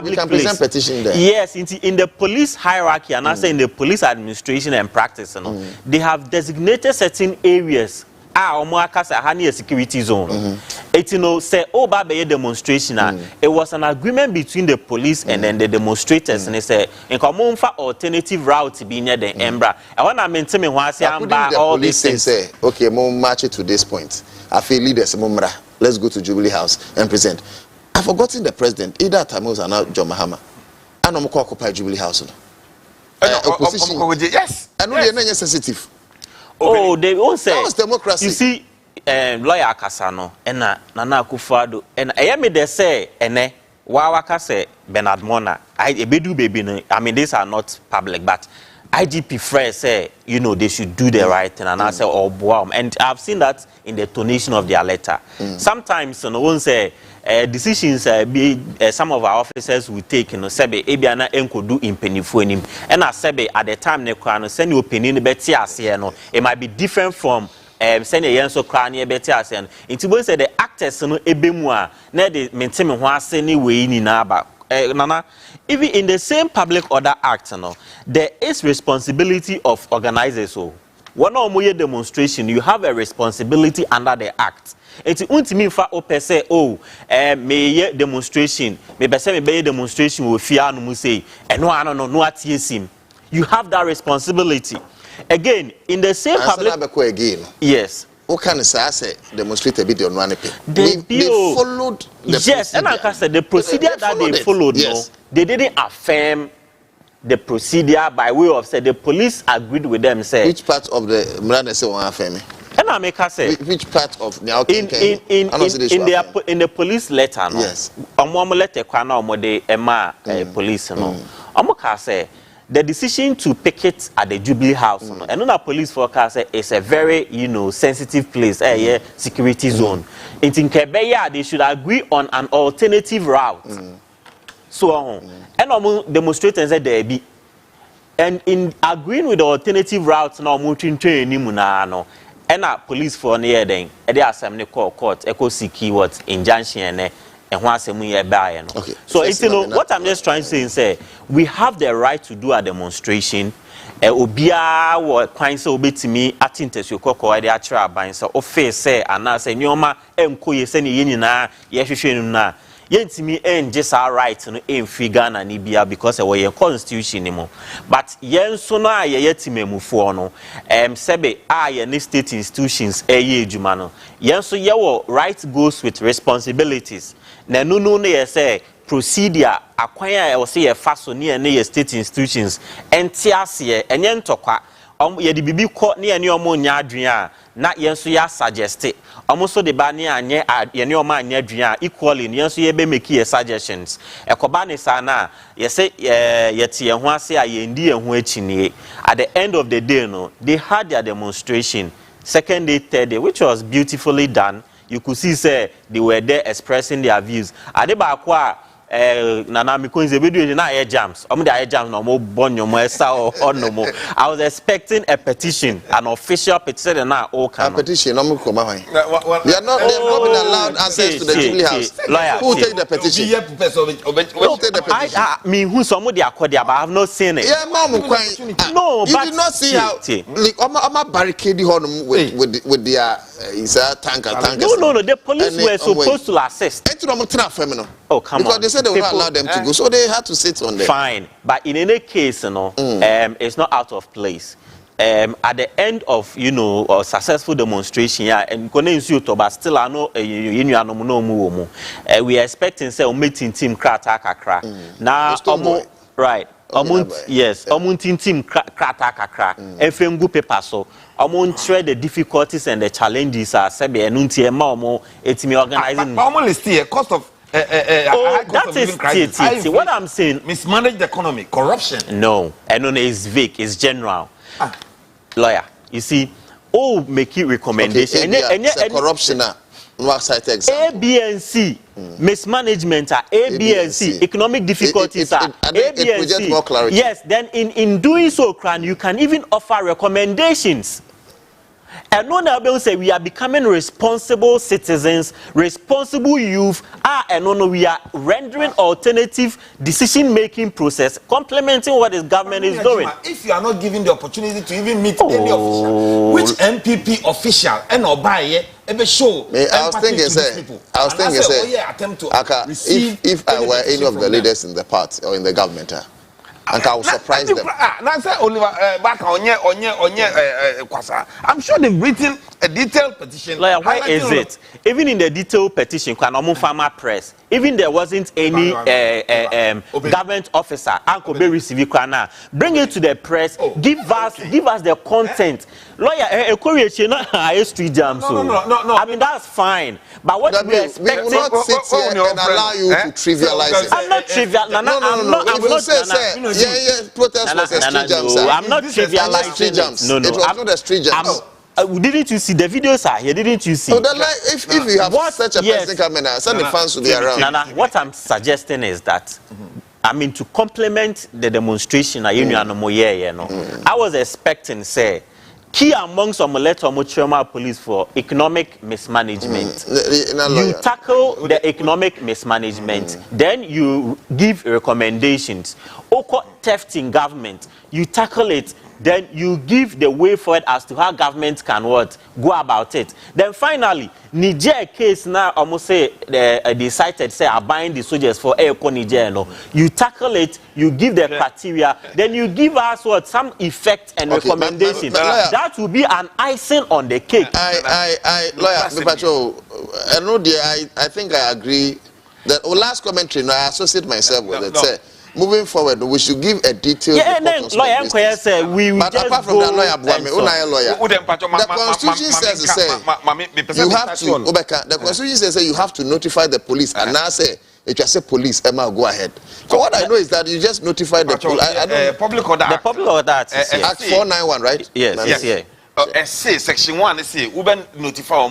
we can present petition there. Yes, in the police hierarchy and also in the police administration and practice they have designated certain areas a security zone. Say baby demonstration. It was an agreement between the police and then the demonstrators, and they say in common for alternative route be near the Embra. I want to maintain all these things. Say, okay, mo march it to this point. I feel leaders mumra. Let's go to Jubilee House and present. I've forgotten the president. Either Tamus or now John Mahama. I know mo occupy Jubilee House. Opposition. Yes. I know they're not sensitive. Oh, they won't say that was democracy. You see, lawyer Kasano, and Nana Kufado, and I am they say, and Wawaka say Bernard Mona. I do baby. I mean, these are not public, but IGP Fresh say, they should do the right thing, and I say, oh, wow. And I've seen that in the tonation of their letter. Sometimes, one say, decisions some of our officers will take, sebe ebiana enko do impenifu enim, and I sebe at the time ne kwano send your opinion beti ase it might be different from send a yenso kwani beti ase into when say the actors no ebemu a na de maintain ho ase ni we ni na ba nana even in the same public order act there is responsibility of organizers. So one or more demonstration you have a responsibility under the act. It's ultimately for open say may demonstration may demonstration with fear no say and no at him. You have that responsibility. Again, in the same public again. Yes. what can I say demonstrate a bit on one they followed the yes, and like I said, the procedure that they followed, yes. No, they didn't affirm the procedure by way of say the police agreed with them. Say which part of the Mrana say one affirm? And I make her say which part of the in the police letter, no? Yes. Letter police, no. Say the decision to picket at the Jubilee House, no, and on police forecast is a very sensitive place, security zone. In Kebeya, they should agree on an alternative route. So and demonstrators said there be, and in agreeing with the alternative route, now moving to no. And police for near then, they assembly court, echo seek keywords, injunction, and once a year by. Okay. So it's what I'm just trying to say, we have the right to do a demonstration. Obia or quite so bit to me, at interest you cock or the actual bind so of face say, and I say, Nyoma, Mko, send you na, yes, na. Yet me and just our right to aim figure and Ibia because of your constitution anymore. But yen sooner yet me move for no. Sebe any state institutions ye jumano. Yen so your right goes with responsibilities. Na no say procedure acquire or say a faso near state institutions and tiasie and yen tokwa. Ye the bibi court near your monya na yenso ya suggest almost the bani anye ye o man nya equally yenso ye be make ye suggestions ekoba ne sana ye say ye tie ho ase a ye ndi ho achinie. At the end of the day no, they had their demonstration second day, third day, which was beautifully done. You could see say they were there expressing their views. Adeba kwa Nana Mikunze video na air jams. The air jams no more bonyo mo esa or no more. I was expecting a petition, an official petition na all kind. A petition no more come on. They have not been allowed access to the Jubilee House. Who will take the petition? Who will take the petition? I mean who somebody accord but I have not seen it. Yeah, mom, no, you did not see how like I'm barricade with their tanker. No, the police were supposed to assist. Oh, come on. Because they said they will not allow them to go, so they had to sit on them. Fine, but in any case, it's not out of place. At the end of a successful demonstration, and but still I know we are expecting say meeting team kakra. Now, right. Yes, team krata kakra. FM paper so. Share the difficulties and the challenges are sebe enunti ema omo etimi organizing. Almost here cost of that is what I'm saying. Mismanage the economy, corruption. No, and no, it's vague, it's general. Lawyer, you see, make it recommendation. Okay, corruption. A, B, and C, mismanagement are A, B, and C, economic difficulties are A, B, and C. Yes, then in doing so, you can even offer recommendations. And no one say we are becoming responsible citizens, responsible youth. And no, we are rendering alternative decision-making process, complementing what the government is doing. If you are not given the opportunity to even meet any official, which MPP official and Obaye ever show? I was thinking, if I were any of the leaders in the party or in the government, and I will surprise them. I'm sure they've written a detailed petition. Like, why is it? Even in the detailed petition, farmer press, even there wasn't any government officer, bring it to the press, give us the content. Lawyer, street jam. No. I mean, that's fine. But what we expect, we will not sit here and allow you to trivialize it. I'm not trivial. Protest was a street jam, sir. I'm not trivializing it. No. It was not a street jam. Didn't you see the videos are here? Didn't you see? So then, if you have such a person coming out, send the fans to be around. Nana, what I'm suggesting is that, I mean, to complement the demonstration, I was expecting, say, key amongst some letter police for economic mismanagement. You tackle the economic mismanagement, then you give recommendations. Oko theft in government, you tackle it. then you give the way forward as to how government can what go about it. Then finally, Niger case now almost say they cited say buying the soldiers for Eko Niger. No, you tackle it, you give the criteria, then you give us what some effect and recommendation. That will be an icing on the cake. Lawyer, I think I agree. The last commentary, I associate myself with it. Say, moving forward, we should give a detailed report on some of these things. But apart from that, lawyer, the Constitution says you have to. The Constitution says you have to notify the police, and now say it just say police. Emma, go ahead. So what I know is that you just notify the police. I don't. Public order. The public order Act. Act 491, right? Yes. Yes. Say section 1. Let's say we notify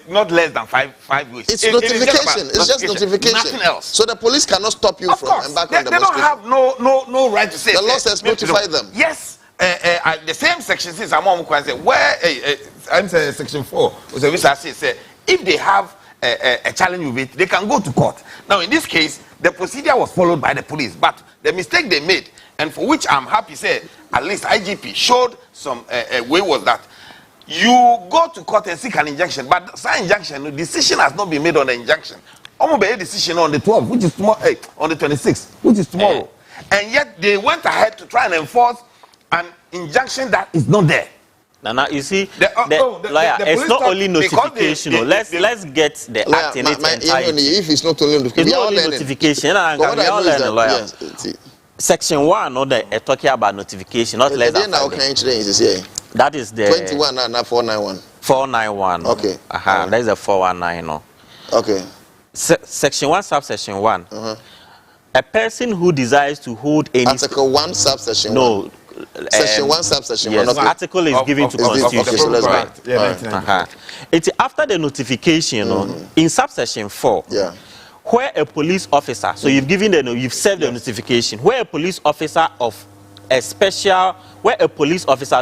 not less than five weeks. It's notification. It's just notification. Nothing else. So the police cannot stop you from embarking on the demonstration. They don't have no right to say. The law says notify them. Yes. The same section says where I'm saying section 4. If they have a challenge with it, they can go to court. Now in this case, the procedure was followed by the police, but the mistake they made, and for which I'm happy, say at least IGP showed some way, was that you go to court and seek an injunction, but that injunction, the decision has not been made on the injunction. Almost a decision on the 12th, which is tomorrow, on the 26th, which is tomorrow. And yet they went ahead to try and enforce an injunction that is not there. Now you see, lawyer, it's not only notification. Let's get the act in its entirety. If it's not only notification, it's not only notification. We all learn, lawyer. Section 1, no, they're talking about notification, not less than 5 days. That is the 21 and 491. 491. Okay. That is the 419. No. Okay. Section 1, subsection 1. A person who desires to hold any Article 1, subsection 1. Section 1, subsection 1. Okay. Article is given to Constitution. Right. It's after the notification, in subsection 4. Yeah. Where a police officer, so you've served the notification, where a police officer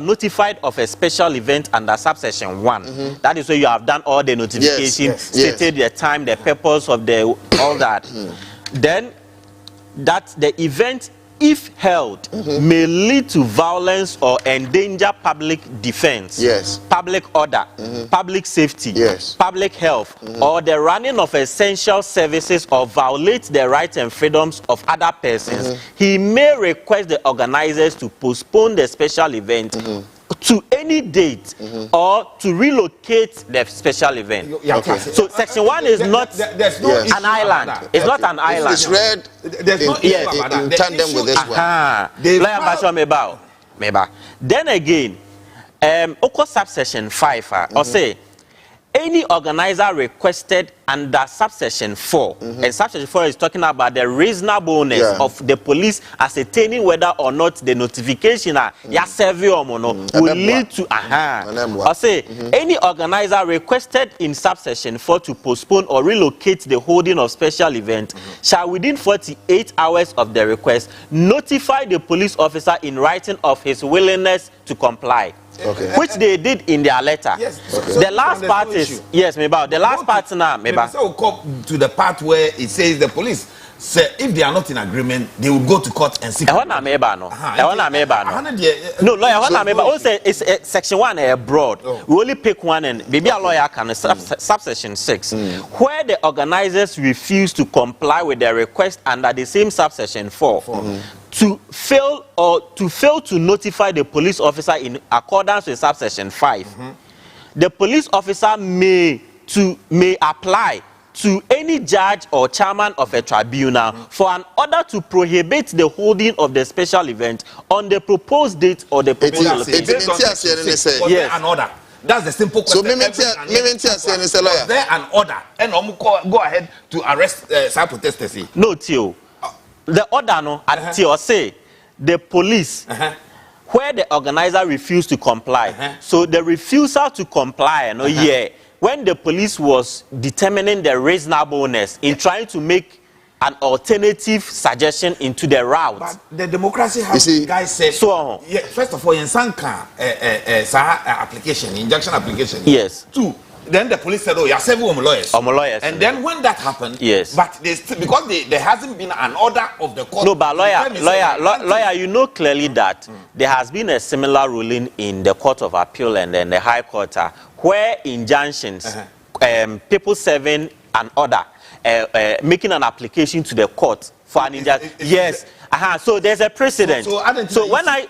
notified of a special event under subsection 1, that is where you have done all the notification, stated the time, the purpose of all that. Then that the event, if held, may lead to violence or endanger public defense, public order, public safety, public health, or the running of essential services, or violate the rights and freedoms of other persons, he may request the organizers to postpone the special event to any date or to relocate the special event. So section 1 is not an island. It's not an island. It's read in tandem with this one. Then again, subsection 5 or say any organizer requested under subsection 4, and subsection 4 is talking about the reasonableness of the police ascertaining whether or not the notification will lead to or say any organizer requested in subsection 4 to postpone or relocate the holding of special event shall within 48 hours of the request notify the police officer in writing of his willingness to comply. Which they did in their letter. The last part is the last part now. So come to the part where it says the police say if they are not in agreement, they will go to court and seek. No, lawyer, also it's section 1 broad. We only pick one, and maybe a lawyer can subsection 6, where the organizers refuse to comply with their request under the same subsection 4. To fail to notify the police officer in accordance with subsection 5, the police officer may apply to any judge or chairman of a tribunal for an order to prohibit the holding of the special event on the proposed date or the proposed location. Yes. An order. That's the simple question. So, was there an order? And go ahead to arrest some protesters. No, Theo. The order no at Theo say the police where the organizer refused to comply. So the refusal to comply, when the police was determining the reasonableness in trying to make an alternative suggestion into the route. But the democracy has guys said so. First of all, in Sanka application, injunction application. Yes. 2. then the police said, "Oh, you're serving lawyers." And then when that happened, yes, but they still, because there hasn't been an order of the court. No, but lawyer, you know clearly that there has been a similar ruling in the Court of Appeal and then the High Court, where injunctions, people serving an order, making an application to the court for an injunction. Yes. So there's a precedent. So when I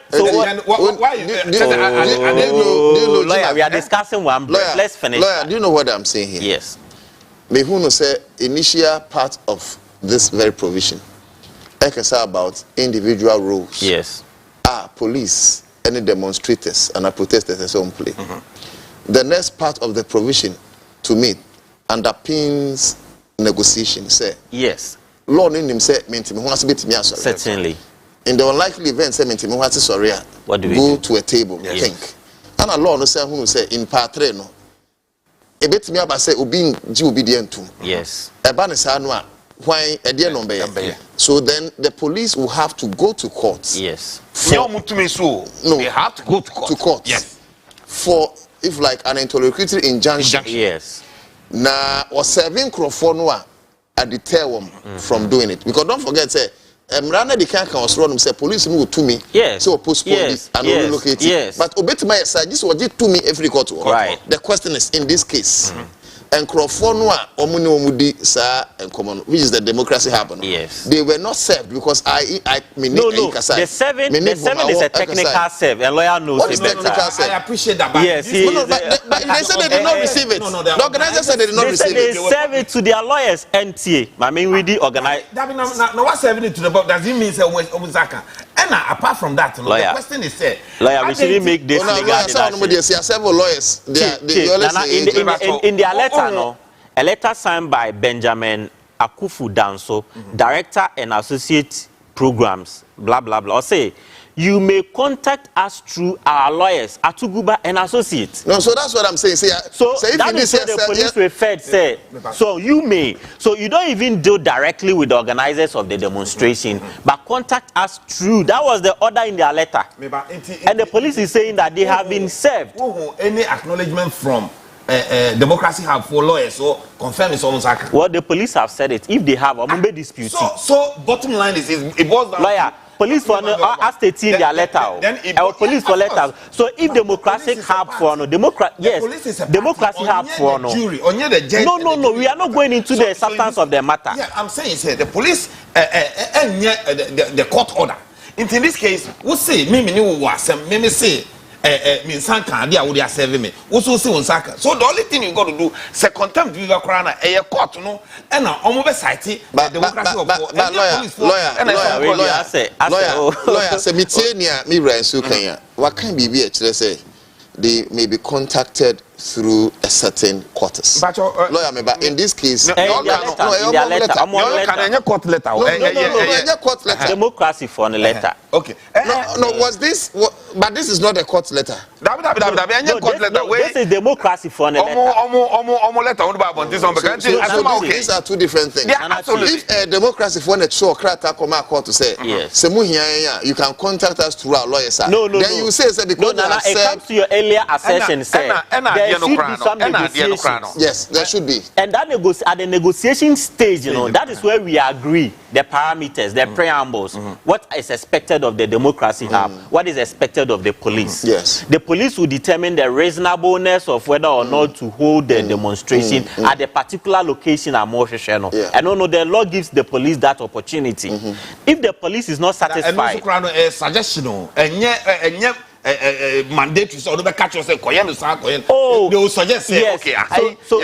lawyer, we are discussing one. Let's finish. Lawyer, do you know what I'm saying here? Yes. Me who say initial part of this very provision. I can say about individual roles. Yes. Police, any demonstrators and protesters and so on play. The next part of the provision, to me, underpins negotiation. Say yes. Law in him say mentimi who has bit me sorry. Certainly. In the unlikely event say mentimi who has sorry. What do we go do? To a table, Yes. think. And a law no say who say in part 3 no. E bit me aba say obi ji obedient to. Yes. E ba ne sa no a why e dey number. So then the police will have to go to court. Yes. No, they have to go to court. To court. Yes. For if like an interlocutory injunction. Yes. Na or serving crofo deter them from doing it, because don't forget say Mrana the can run say police will to me so postpone this and relocate it. But obetima side this was to me every court. Right. The question is in this case and Crawford omuni and common, which is the democracy happen. Yes. They were not served because no. The seven is a technical serve, and lawyer knows what is technical serve. I appreciate that. But yes, but they said they did not receive it. The organizer said they did not receive it. They serve it to their lawyers. NTA. I mean, we the organize. Now what's serving it to the board? Does it mean say Omuzaka? And apart from that, the question is say, lawyer, we shouldn't make this legal. There are several lawyers. In their letter, a letter signed by Benjamin Akufu Danso, Director and Associate Programs, blah blah blah. Or say, you may contact us through our lawyers, Atuguba and Associates. No, so that's what I'm saying. So that is what the police referred say. So you may. So you don't even deal directly with the organizers of the demonstration, but contact us through. That was the order in their letter. And the police is saying that they have been served. Any acknowledgement from Democracy Hub for lawyers, so confirm it's almost accurate. Well, the police have said it. If they have, I'm be disputed. So bottom line is it boils down. Lawyer, police for are stating their letter. Our police for letters. So if Democratic Hub for no yes, Democracy Hub for no. No. We are not going into the substance of the matter. Yeah, I'm saying the police the court order. In this case, we say me say. Minsanka, they are serving me. Also, so the only thing you got to do, say contempt of your crown, a court, no, and almost society, but democracy of lawyer, say, me, Sukanya. What can be say? They may be contacted through a certain quarters. But lawyer, but in this case, democracy for the letter. Okay. No, was this? But this is not a court letter. This is democracy for the letter. These are two different things. If a democracy for the show, court to say, you can contact us through our lawyers. No. Then you say because it comes to your earlier assertion, say there should be some negotiations. Yes, there should be. And that at the negotiation stage, that is where we agree the parameters, the preambles, what is expected of the democracy hub, what is expected of the police. Yes. The police will determine the reasonableness of whether or not to hold the demonstration at the particular location at Moshesheno. And the law gives the police that opportunity. If the police is not satisfied, mandatory so they catch yourself they will suggest say yes. Okay, so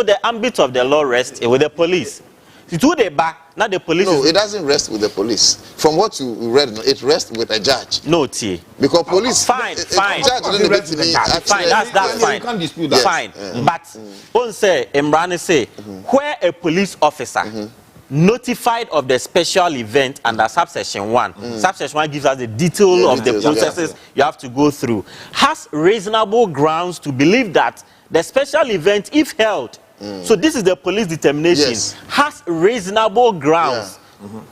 the ambit of the law rests with the police. Not the police. No, it doesn't rest with the police. From what you read, it rests with a judge. No, T. Because police. Fine. Judge fine. That's fine. You can't dispute that. Fine. But on say, Emrani say, where a police officer notified of the special event under subsection 1. Subsection 1 gives us the detail of the processes you have to go through. Has reasonable grounds to believe that the special event, if held, so this is the police determination, has reasonable grounds.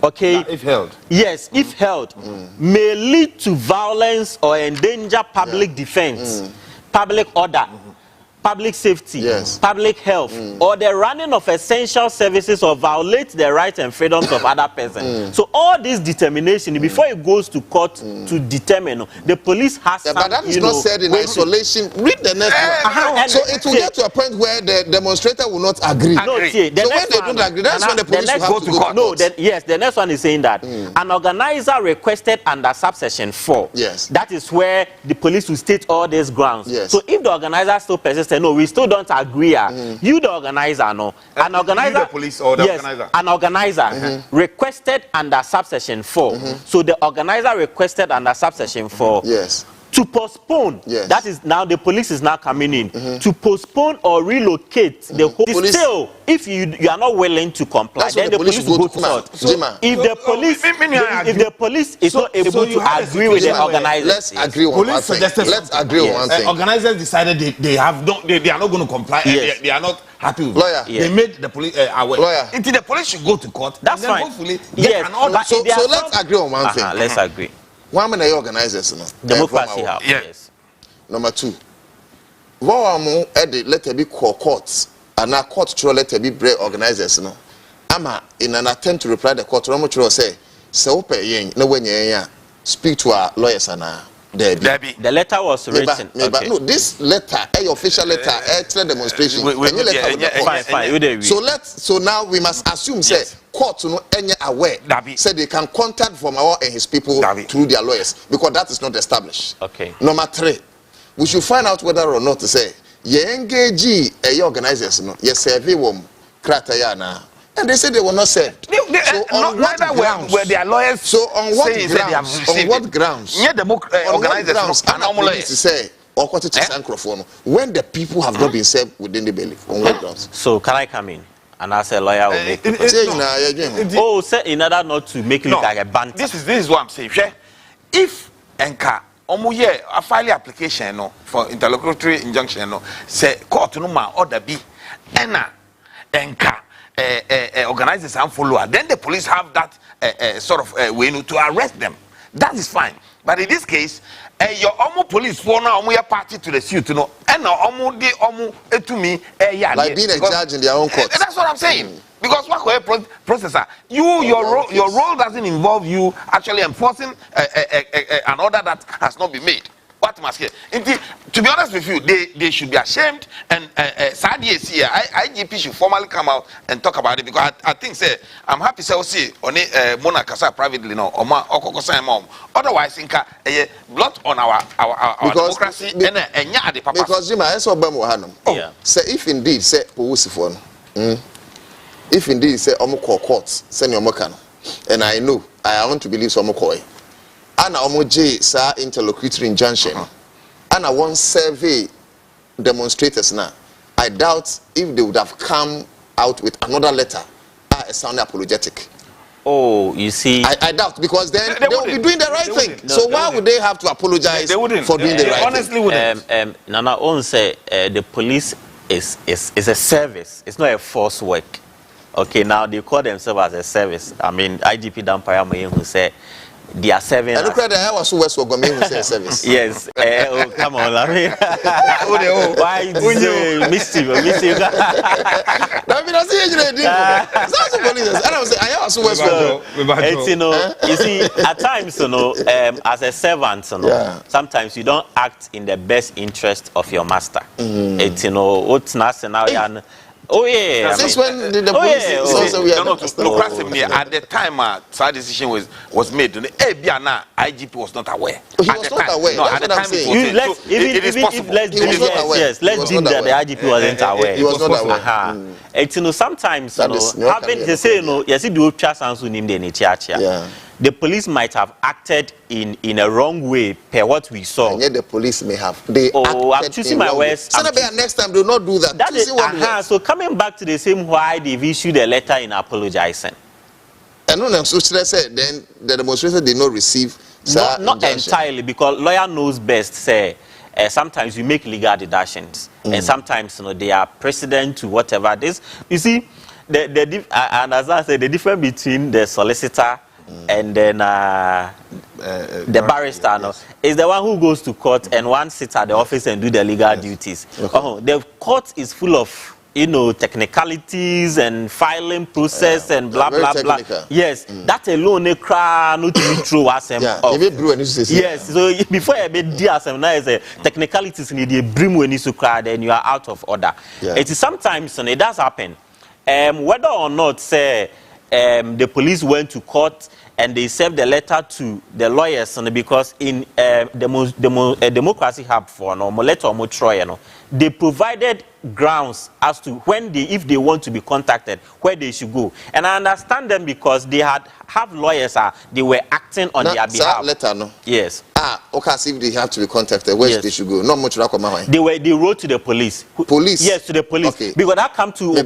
Okay. If held. Yes, if held, may lead to violence or endanger public defense, public order. public safety, public health, or the running of essential services or violate the rights and freedoms of other persons. So all this determination, before it goes to court to determine, the police has some, but that is not said in isolation. Read the next one. So it will get to a point where the demonstrator will not agree. No, so when they don't agree, that's when the police will have to go to court. No, yes, the next one is saying that an organizer requested under subsection 4. Yes. That is where the police will state all these grounds. Yes. So if the organizer still persists, no, we still don't agree. You, the organizer, no. An organizer, the police or the organizer? An organizer requested under subsection 4. So the organizer requested under subsection 4. Yes. To postpone, that is now the police is now coming in to postpone or relocate the whole. Still, if you are not willing to comply, then the police will go to court. If the police is not able to agree with the organizers, let's agree on one thing. Let's agree on one thing. Organizers decided they are not going to comply. They are not happy with lawyer. They made the police aware. Lawyer. Until the police should go to court. That's and then fine. Hopefully, yes. So let's agree on one thing. Let's agree. One many organizers, no. Democracy house. Yes. Number 2. What let it be courts and our court to let it be break organizers, no. Ama in an attempt to reply the court, Romo say, so pay no when you speak to our lawyers and Debbie. The letter was written. Okay. No, this letter, a official letter, a demonstration. Fine. So now we must assume say court no any aware say they can contact from our and his people through their lawyers because that is not established. Okay. Number 3, we should find out whether or not to say ye engage a organizers no ye survey wom kratayana. And they said they were not served. So on what grounds? Were their lawyers? So on what grounds? On what grounds? Yeah, organizers to say or when the people have not been served within the bailiff. On what grounds? So can I come in? And as a lawyer will make say in order not to make it look like a banter. This is what I'm saying. If Enka omuye a file application no for interlocutory injunction no say court no ma order be ena Enka organizers and follower, then the police have that sort of way to arrest them. That is fine. But in this case, your police for now party to the suit, you know, and to me, like being a judge in their own court. That's what I'm saying. Because what processor, your role doesn't involve you actually enforcing an order that has not been made. What must hear? To be honest with you, they should be ashamed, and IGP should formally come out and talk about it because I think I'm happy to see on Mona Kasa privately no otherwise think blot on our democracy and because Jima I saw Bemo say if indeed say Powusifon if indeed say Omoko courts send your mokano and I know I want to believe some Omoko Ana omoje sa interlocutory injunction. Ana one survey demonstrators now. I doubt if they would have come out with another letter. I sound apologetic. Oh, you see. I doubt because then they will be doing the right thing. No, so why would they have to apologize for doing the right honestly thing? Wouldn't. Nana own say the police is a service. It's not a force work. Okay, now they call themselves as a service. I mean, IGP Dampaya Mayen who say they are serving. I look at I was West Wogome who say service. Yes. Oh, come on, I mean. Why mischief? That means I see it's also police. I don't say I was West Wogome. You see, at times, as a servant, sometimes you don't act in the best interest of your master. It's what's nice now. Oh yeah. Since when did the police we are at the time that decision was made, IGP was not aware. He was not aware. No, at the time it is possible. Let's deem that the IGP wasn't aware. He was not aware. It's sometimes having they say you see the old chance name the the police might have acted in a wrong way per what we saw. And yet the police may have. They I'm choosing my words. Next time, do not do that. That is, so coming back to the same why they've issued a letter in apologizing. And then the demonstration did not receive. Not entirely, because lawyer knows best. Say sometimes you make legal deductions, and sometimes they are precedent to whatever this. You see, and as I said, the difference between the solicitor and then the barrister, no, is the one who goes to court and one sits at the office and do the legal duties. Okay. The court is full of, you know, technicalities and filing process and blah blah blah. Yes, that alone they cry not to be true as yes, so before I made dear now is a technicalities need a brim when you cry, then you are out of order. It is sometimes and it does happen. Whether or not say the police went to court and they served the letter to the lawyers, because in democracy hub for no letter or Troy, they provided grounds as to when if they want to be contacted, where they should go. And I understand them because they have lawyers, they were acting on their behalf. Letter, no? Yes. Okay, see if they have to be contacted, where they should go. Not much they wrote to the police. Police? Yes, to the police. Okay. Because that come to if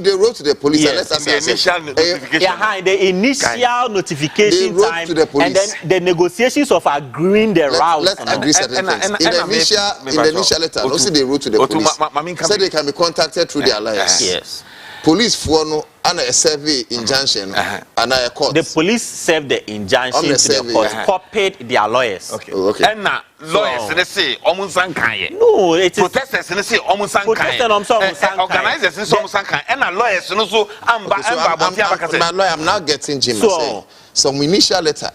they wrote to the police, yes. the initial notification. The initial notification time, to the police. And then the negotiations of agreeing the route. Let's agree certain things. In the initial letter, also they wrote to the police. Said they can be contacted through their lawyers. Yes. Police for no and a survey injunction and a court. The police served the injunction to the court, copied their lawyers. Okay. And now lawyers they say omunsankan. No, it is protesters they say omunsankan. Organizers they say omunsankan. And now lawyers no so amba. My lawyer, I'm now getting Jim saying some initial letter.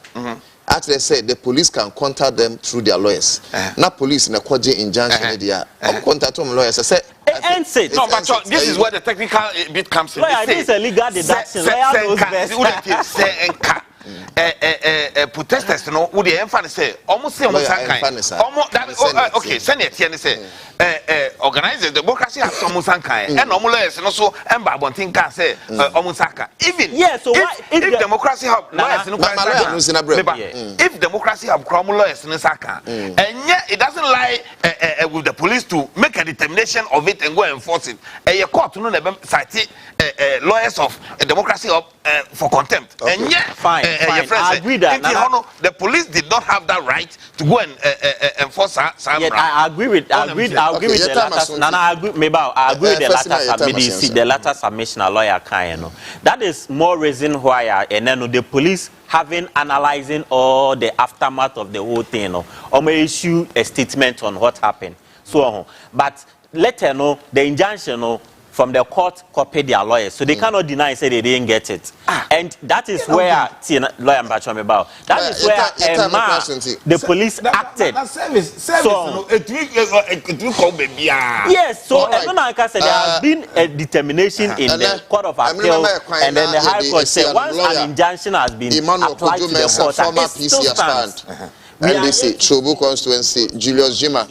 Actually said the police can contact them through their lawyers. Not police in a quasi injunction media. Contact them lawyers. I said no, but this is where the technical bit comes in. Lawyer, this is a legal deduction. Lawyer knows best. Protesters, no, would the emphasis say almost say almost okay, send it here and say organizers democracy have some Musankai and almost and also and Babontin can say Omusaka. Even yes, so if democracy have if democracy have crumbled lawyers in Saka, and yet it doesn't lie with the police to make a determination of it and go and enforce it. A court to know the lawyers of democracy for contempt. Okay. And yet, fine. I agree that. The police did not have that right to go and enforce some. I agree with the latter. I agree with the latter submission a lawyer can. That is more reason why the police having analyzing all the aftermath of the whole thing, or may issue a statement on what happened. So, but later, the injunction from the court copied their lawyers, so they cannot deny say they didn't get it. And that is where lawyer Mbachome about. That is where the police acted. Yes, so as I said, there has been a determination in the Court of Appeal, and then the High Court said once an injunction has been applied to the court, it still stands. NDC, Chobu constituency, Julius Jima,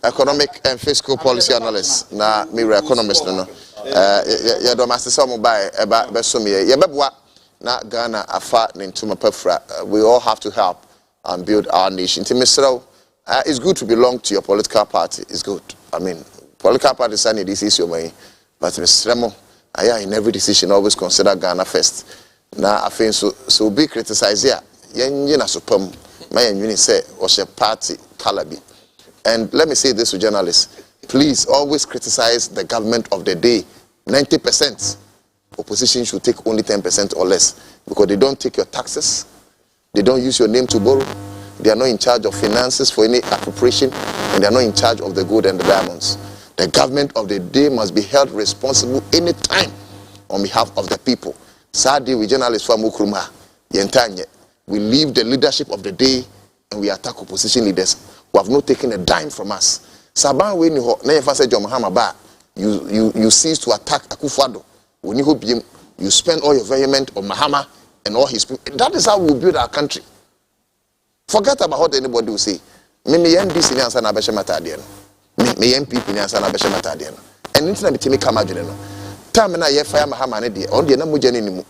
economic and fiscal policy analyst. Na mirror economist no. Ya do master some buy eba besumi ye bebwa na Ghana afa n'intuma pefra. We all have to help and build our nation. Timisro, it's good to belong to your political party. It's good. I mean, political parties are this issue way, but Mr. in every decision always consider Ghana first. Now I think so be criticized here. Yen na supam my uni say was a party calabi. And let me say this to journalists. Please always criticize the government of the day. 90%. Opposition should take only 10% or less. Because they don't take your taxes. They don't use your name to borrow. They are not in charge of finances for any appropriation. And they are not in charge of the gold and the diamonds. The government of the day must be held responsible anytime on behalf of the people. Sadly, we journalists from Mukruma, Yentanye, we leave the leadership of the day and we attack opposition leaders who have not taken a dime from us. Saban we ni ho na yefa say John Mahama ba you cease to attack Akufo-Addo. When you hope you spend all your vehement on Mahama and all his people. That is how we build our country. Forget about what anybody will say. Me NDC ni ansa na be shemata de no. Me MPP ni ansa na be shemata de no. And internet be timi kama dwene no. Time na ye fire Mahama ne de on de na mogya ne nimu.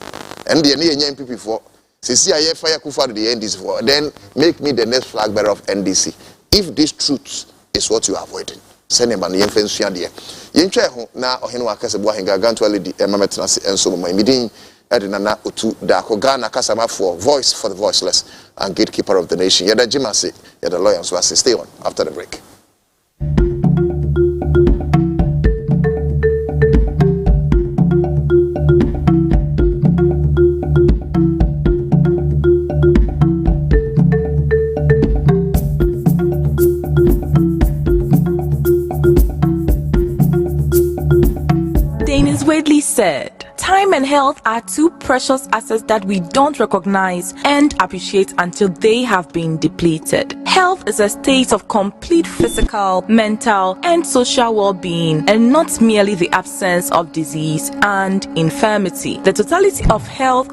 And de ne ye MPP for sisi aye fire Akufo-Addo the NDC for. Then make me the next flag bearer of NDC. If this truth is what you are avoiding. Send him an influential dear. Yentre ho na ohene wa kase bo ahenga ganto aledi emametena se enso mo midin edina Otu Darko Ghana kasama for voice for the voiceless and gatekeeper of the nation. Yada Jimase, yada lawyer so stay on after the break. Whately said, time and health are two precious assets that we don't recognize and appreciate until they have been depleted. Health is a state of complete physical, mental, and social well-being, and not merely the absence of disease and infirmity. The totality of health